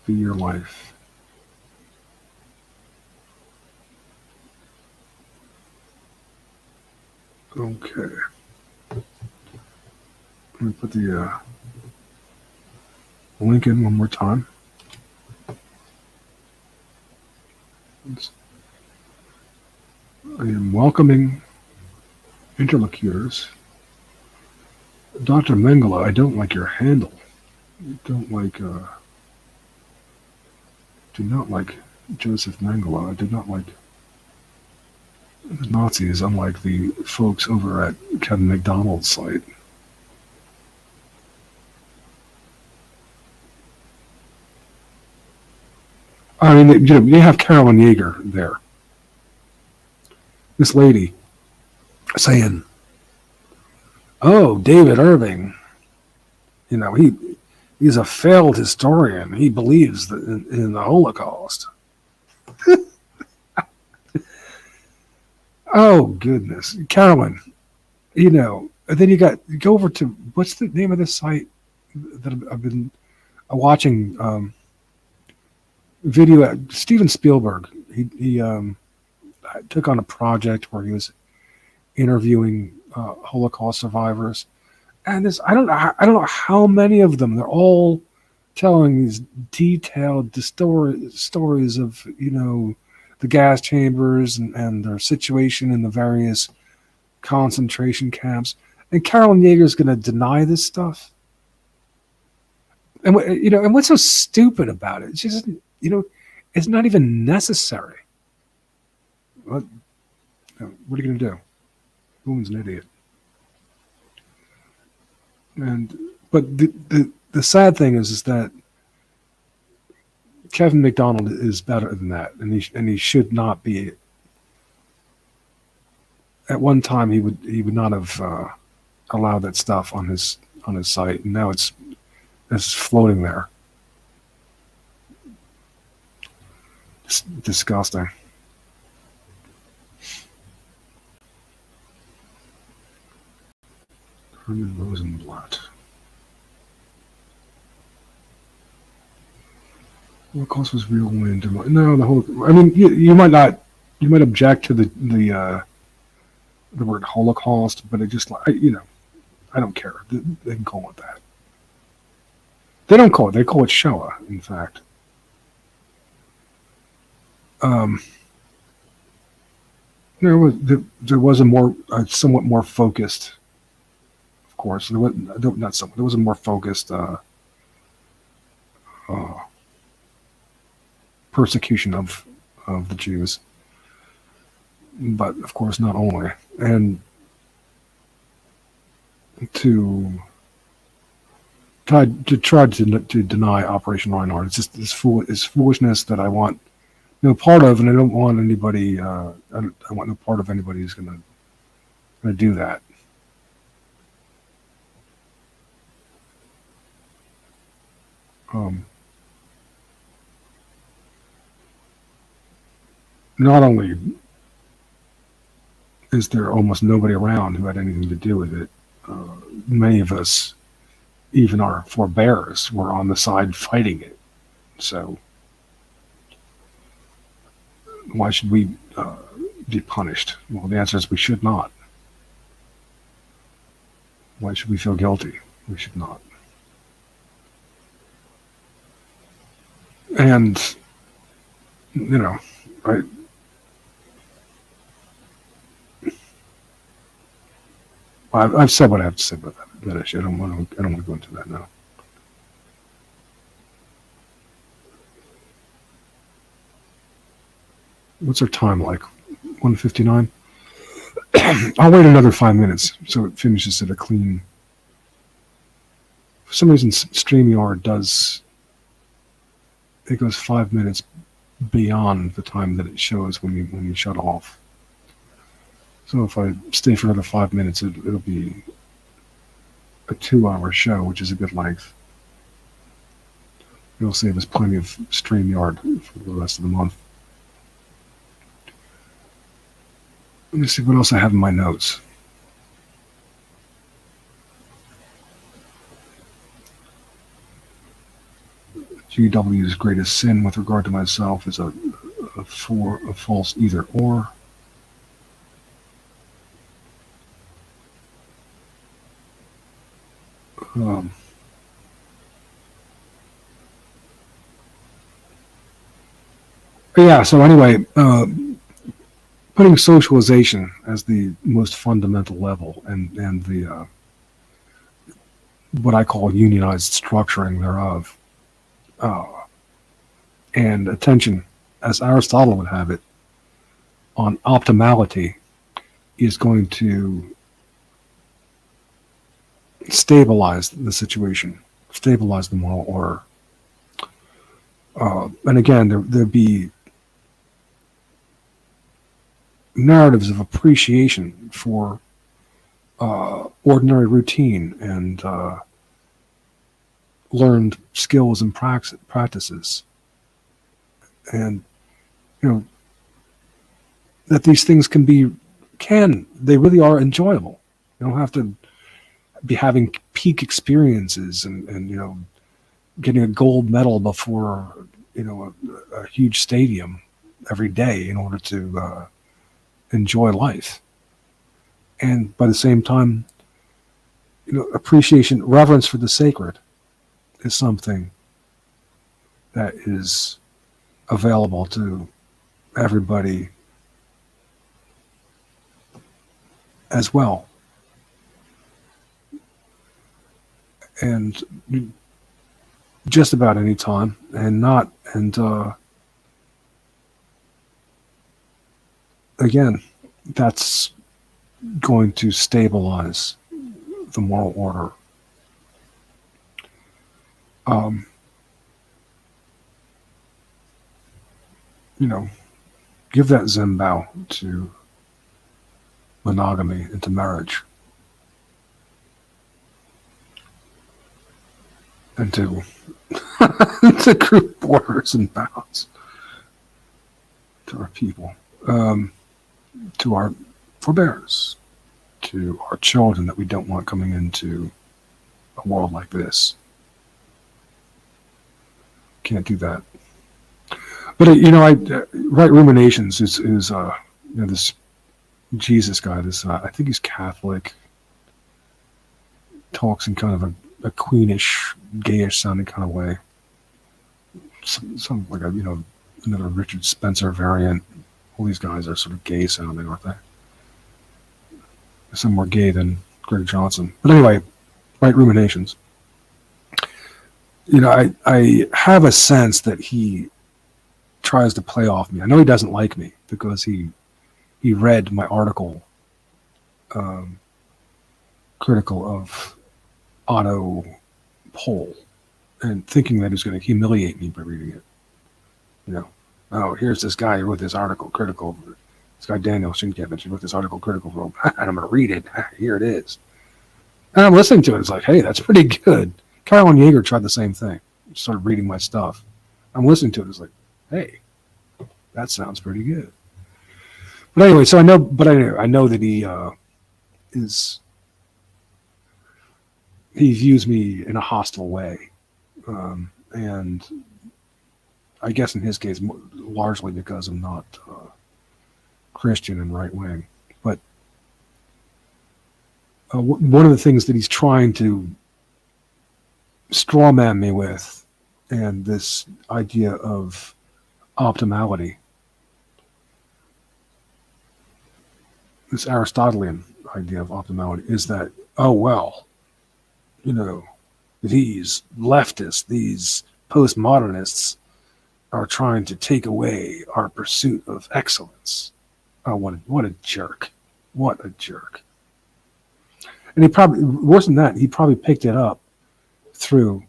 Be your life. Okay. Let me put the link in one more time. I am welcoming interlocutors Dr. Mengele, I don't like your handle. Don't like, do not like Joseph Mengele. I do not like the Nazis, unlike the folks over at Kevin McDonald's site. I mean, you have Carolyn Yeager there. This lady saying, "Oh, David Irving, he's a failed historian. He believes in the Holocaust." Oh goodness, Carolyn. And then you go over to, what's the name of this site that I've been watching video at? Steven Spielberg. He took on a project where he was interviewing Holocaust survivors, and I don't know how many of them. They're all telling these detailed stories of the gas chambers and their situation in the various concentration camps. And Carolyn Yeager is going to deny this stuff. And and what's so stupid about it? It's just it's not even necessary. What are you going to do? Woman's an idiot. But the sad thing is that Kevin McDonald is better than that, and he should not be. At one time, he would not have allowed that stuff on his site, and now it's floating there. It's disgusting. Herman Rosenblatt. Holocaust was real when no, the whole. I mean, you might object to the word Holocaust, but it just I don't care. They can call it that. They don't call it. They call it Shoah. In fact, there was a somewhat more focused. Of course, there was a more focused persecution of the Jews, but of course not only. And to try to deny Operation Reinhardt, it's just this foolishness that I want no part of, and I don't want anybody. I want no part of anybody who's going to do that. Not only is there almost nobody around who had anything to do with it, many of us, even our forebears, were on the side fighting it. So why should we be punished? Well, the answer is we should not. Why should we feel guilty? We should not. And right. I've said what I have to say about that issue. I don't want to go into that now. What's our time like? 1:59. I'll wait another 5 minutes so it finishes at a clean. For some reason, StreamYard does. It goes 5 minutes beyond the time that it shows when you shut off. So if I stay for another 5 minutes, it'll be a 2-hour show, which is a good length. It'll save us plenty of StreamYard for the rest of the month. Let me see what else I have in my notes. GW's greatest sin with regard to myself is a false either or. Yeah, so anyway, putting socialization as the most fundamental level and the what I call unionized structuring thereof. And attention, as Aristotle would have it, on optimality is going to stabilize the situation, stabilize the moral order. And again, there'd be narratives of appreciation for ordinary routine and learned skills and practices. And, that these things they really are enjoyable. You don't have to be having peak experiences and getting a gold medal before, a huge stadium every day in order to enjoy life. And by the same time, appreciation, reverence for the sacred is something that is available to everybody as well. And just about any time, again, that's going to stabilize the moral order. Give that Zen bow to monogamy and to marriage, and to to group borders and bounds, to our people, to our forebears, to our children that we don't want coming into a world like this. Can't do that. But Right Ruminations is this Jesus guy. I think he's Catholic. Talks in kind of a queenish, gayish sounding kind of way. Some like another Richard Spencer variant. All these guys are sort of gay sounding, aren't they? Some more gay than Greg Johnson. But anyway, Right Ruminations. I have a sense that he tries to play off me. I know he doesn't like me because he read my article critical of Otto Pol and thinking that he was going to humiliate me by reading it. Oh, here's this guy who wrote this article critical. This guy Daniel Sienkiewicz wrote this article critical for him, and I'm going to read it. Here it is. And I'm listening to it. It's like, hey, that's pretty good. Carolyn Yeager tried the same thing. Started reading my stuff. I'm listening to it. It's like, hey, that sounds pretty good. But anyway, so I know that he views me in a hostile way, and I guess in his case, largely because I'm not Christian and right wing. But one of the things that he's trying to strawman me with, and this idea of optimality, this Aristotelian idea of optimality, is that, these leftists, these postmodernists are trying to take away our pursuit of excellence. Oh, what a jerk. What a jerk. And he probably, worse than that, he probably picked it up through,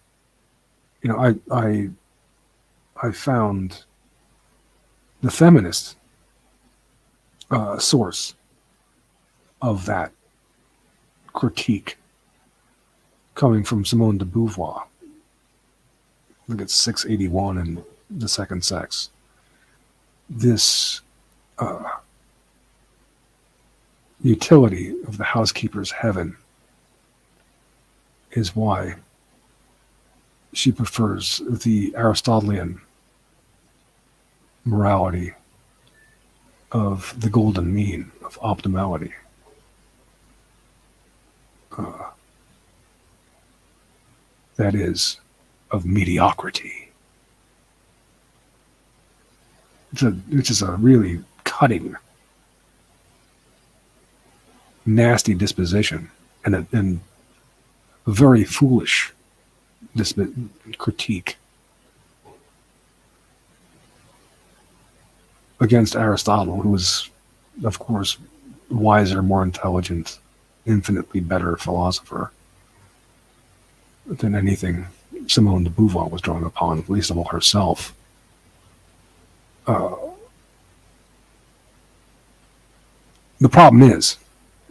I found the feminist source of that critique coming from Simone de Beauvoir. I think it's 681 in The Second Sex. This utility of the housekeeper's heaven is why she prefers the Aristotelian morality of the golden mean, of optimality. That is, of mediocrity. Which is a really cutting, nasty disposition, and a very foolish critique against Aristotle, who was, of course, wiser, more intelligent, infinitely better philosopher than anything Simone de Beauvoir was drawing upon, least of all herself. The problem is,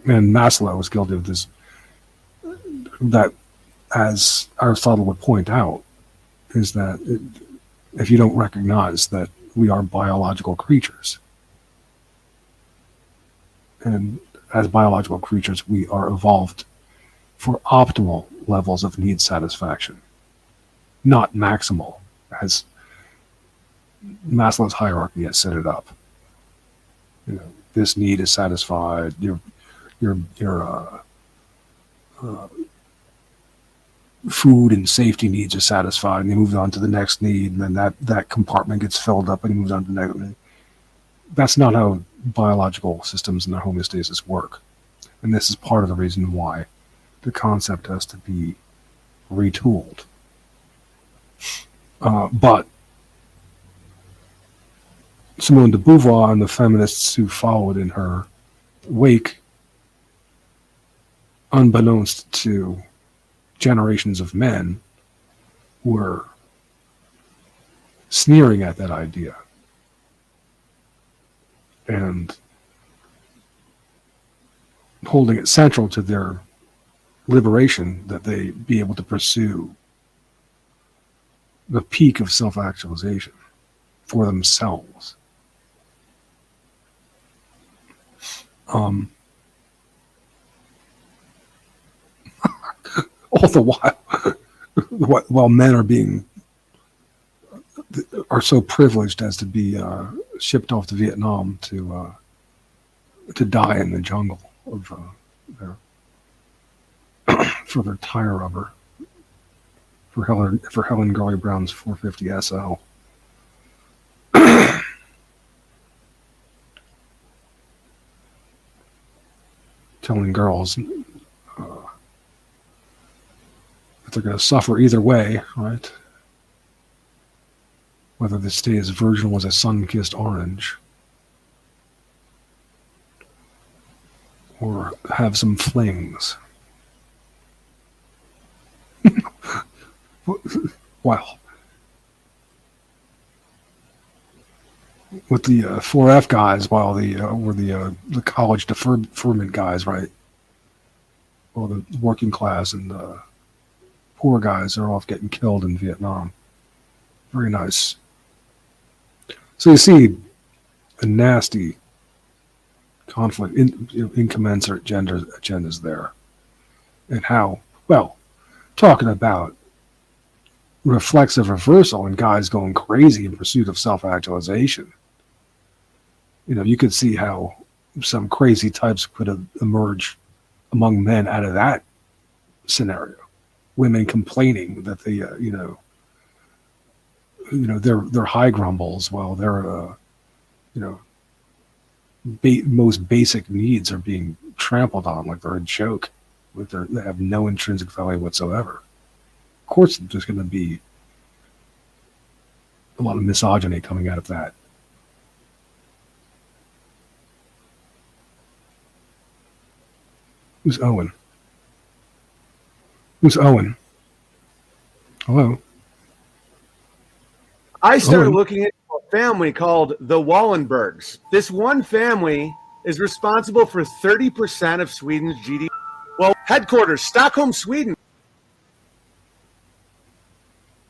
and Maslow was guilty of this, that, as Aristotle would point out, is that if you don't recognize that we are biological creatures, and as biological creatures, we are evolved for optimal levels of need satisfaction, not maximal, as Maslow's hierarchy has set it up. You know, this need is satisfied. Your food and safety needs are satisfied, and you move on to the next need, and then that compartment gets filled up, and you move on to the next. That's not how biological systems and their homeostasis work, and this is part of the reason why the concept has to be retooled. But Simone de Beauvoir and the feminists who followed in her wake, unbeknownst to generations of men, were sneering at that idea and holding it central to their liberation that they be able to pursue the peak of self-actualization for themselves. All the while men are so privileged as to be shipped off to Vietnam to die in the jungle of for their tire rubber for Helen Gurley Brown's 450 SL. Telling girls that they're going to suffer either way, right? Whether they stay as virginal as a sun-kissed orange or have some flings. Well, with the 4F guys, while were the college deferment guys, right? Well, the working class and poor guys are off getting killed in Vietnam. Very nice. So you see a nasty conflict, incommensurate gender agendas there, and how, well, talking about reflexive reversal and guys going crazy in pursuit of self-actualization. You know, you could see how some crazy types could emerge among men out of that scenario. Women complaining that they, they're high grumbles while their, most basic needs are being trampled on like they're a joke. They have no intrinsic value whatsoever. Of course, there's going to be a lot of misogyny coming out of that. Who's Owen? Who's Owen? Hello? I started looking at a family called the Wallenbergs. This one family is responsible for 30% of Sweden's GDP. Well, headquarters, Stockholm, Sweden.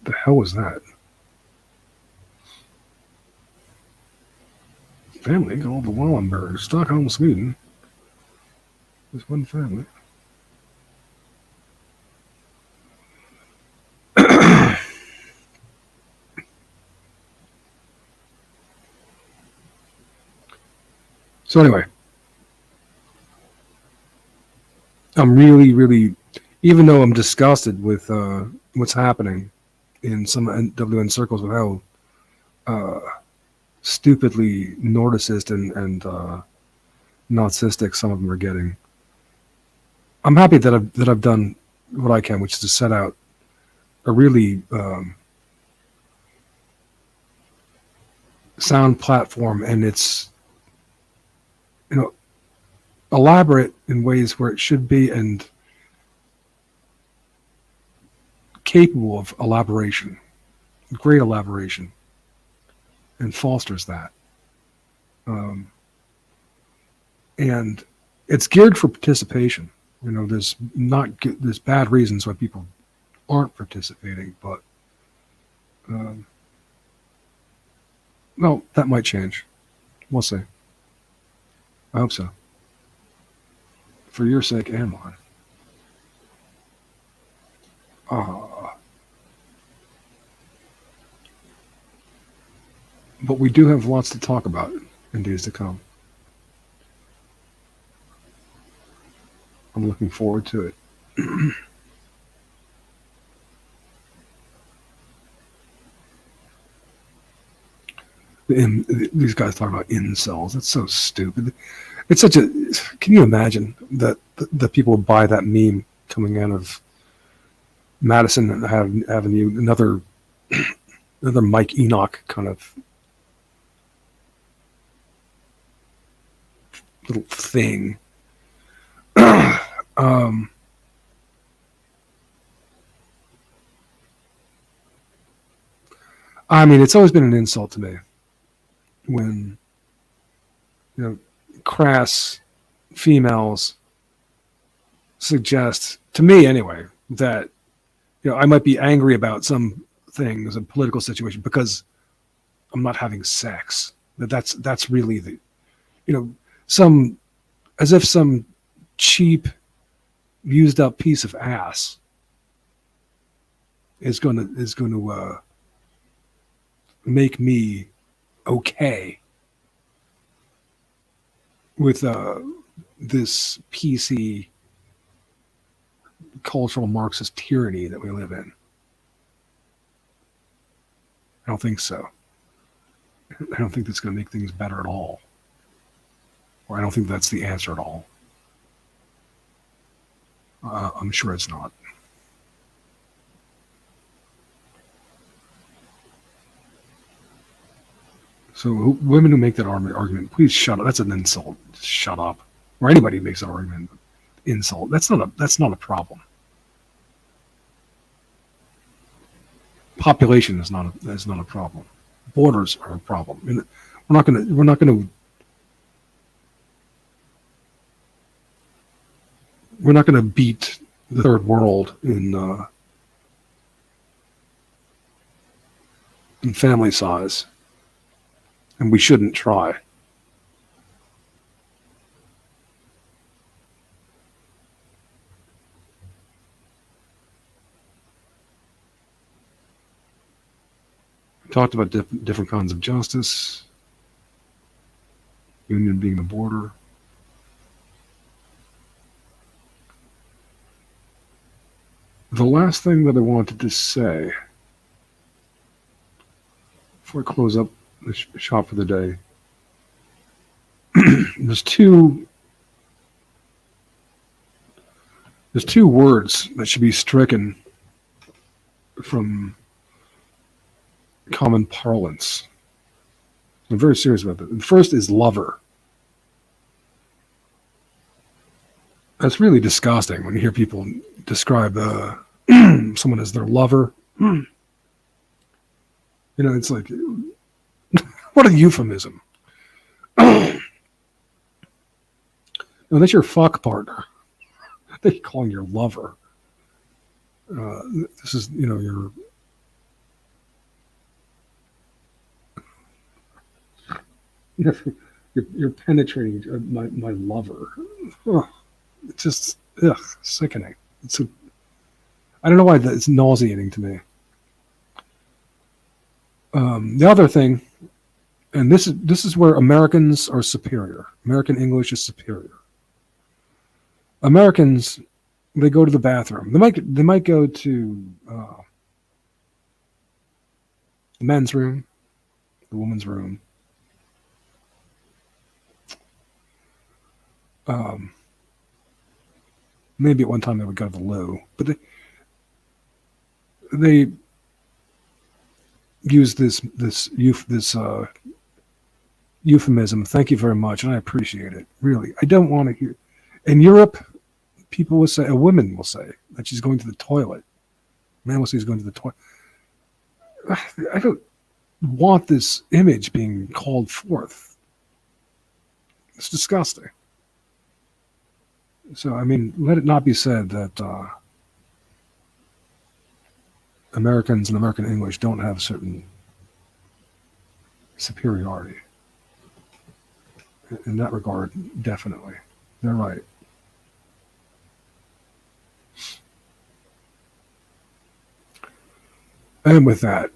The hell was that? Family called the Wallenbergs, Stockholm, Sweden. There's one family. So anyway, I'm really, even though I'm disgusted with what's happening in some WN circles with how stupidly Nordicist and Nazistic some of them are getting, I'm happy that I've done what I can, which is to set out a really sound platform, and it's, you know, elaborate in ways where it should be, and capable of elaboration, great elaboration, and fosters that. And it's geared for participation. You know, there's bad reasons why people aren't participating, but well, that might change. We'll see. I hope so. For your sake and mine. But we do have lots to talk about in days to come. I'm looking forward to it. These guys talk about incels. That's so stupid. It's such a. Can you imagine that the people would buy that meme coming out of Madison Avenue? Another Mike Enoch kind of little thing. I mean, it's always been an insult to me when, you know, crass females suggest, to me anyway, that, you know, I might be angry about some things, a political situation, because I'm not having sex. That's really the, you know, as if some cheap, used up piece of ass is going to make me okay with this PC cultural Marxist tyranny that we live in. I don't think so. I don't think that's going to make things better at all. Or I don't think that's the answer at all. I'm sure it's not. So women who make that argument, please shut up. That's an insult. Shut up. Or anybody who makes that argument, insult. That's not a problem. Population is not a problem. Borders are a problem. And we're not gonna beat the third world in family size, and we shouldn't try. We talked about different kinds of justice, union being the border. The last thing that I wanted to say before I close up the shop for the day, there's two words that should be stricken from common parlance. I'm very serious about that. The first is lover. That's really disgusting when you hear people describe someone as their lover. You know, it's like, what a euphemism. No, that's your fuck partner. They're calling your lover. This is, you know, you're penetrating my lover. Ugh, it's just sickening. I don't know why it's nauseating to me. The other thing, and this is where Americans are superior. American English is superior. Americans, they go to the bathroom. They might go to the men's room, the woman's room. Maybe at one time they would go to the loo, but they use this euphemism. Thank you very much, and I appreciate it. Really, I don't want to hear. In Europe, people will say, a woman will say that she's going to the toilet. A man will say he's going to the toilet. I don't want this image being called forth. It's disgusting. So, I mean, let it not be said that Americans and American English don't have certain superiority. In that regard, definitely. They're right. And with that,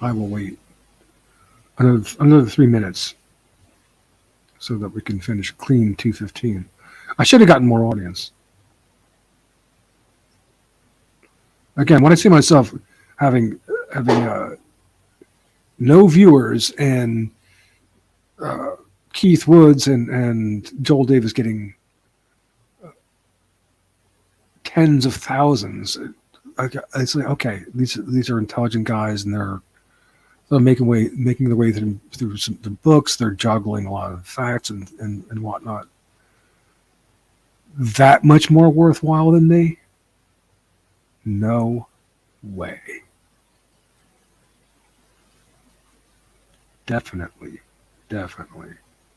I will wait another 3 minutes so that we can finish clean 2:15. I should have gotten more audience. Again, when I see myself having no viewers and Keith Woods and Joel Davis getting tens of thousands, I say, okay, these are intelligent guys, and they're making their way through the books. They're juggling a lot of facts and whatnot. That much more worthwhile than me? No way. Definitely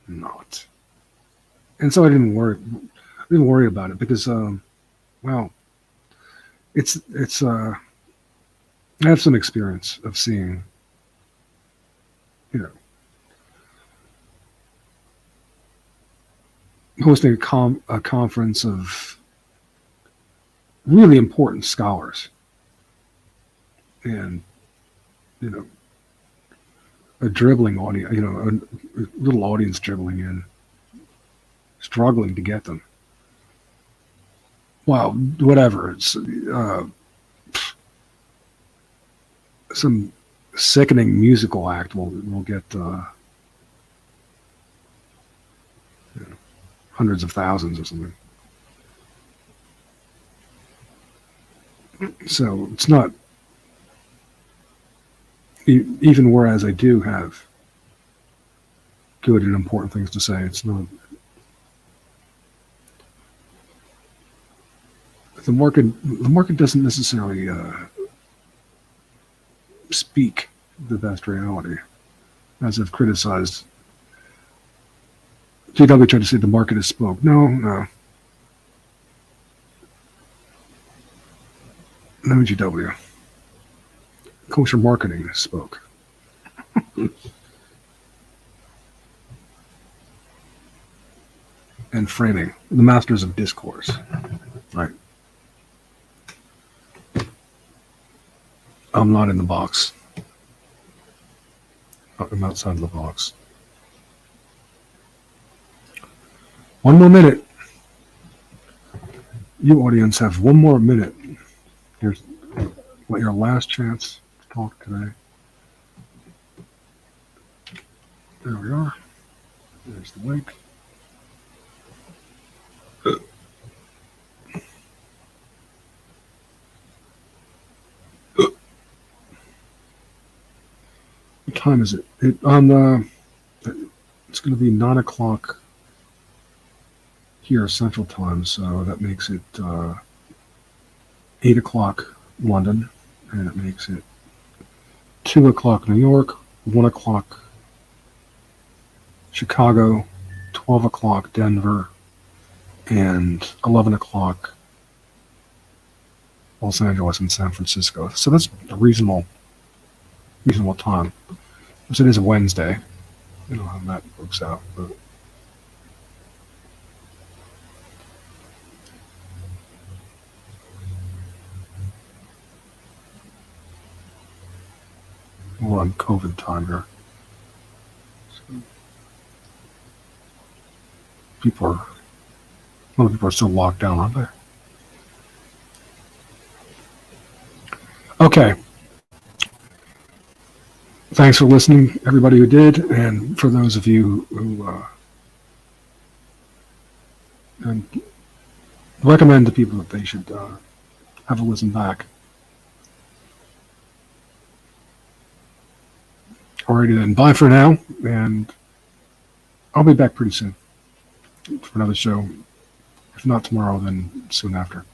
not. And so I didn't worry about it because, well, it's I have some experience of seeing, hosting a conference of really important scholars, and a dribbling audience, a little audience dribbling in, struggling to get them. Well, whatever. It's some sickening musical act will get hundreds of thousands or something. So it's not, even whereas I do have good and important things to say, it's not. The market doesn't necessarily speak the best reality, as I've criticized. GW tried to say the market has spoke. No, GW. Kosher marketing spoke. And framing, the masters of discourse, right? I'm not in the box. I'm outside of the box. One more minute. You audience have one more minute. Here's your last chance to talk today. There we are. There's the link. What time is it? It's going to be 9 o'clock here Central Time, so that makes it 8 o'clock London, and it makes it 2 o'clock New York, 1 o'clock Chicago, 12 o'clock Denver, and 11 o'clock Los Angeles and San Francisco. So that's a reasonable time. Because it is a Wednesday. I don't know how that works out, but we're on COVID time here. So a lot of people are still locked down, aren't they? Okay. thanks for listening, everybody who did, and for those of you who and recommend to people that they should have a listen back. Alrighty then, bye for now, and I'll be back pretty soon for another show. If not tomorrow, then soon after.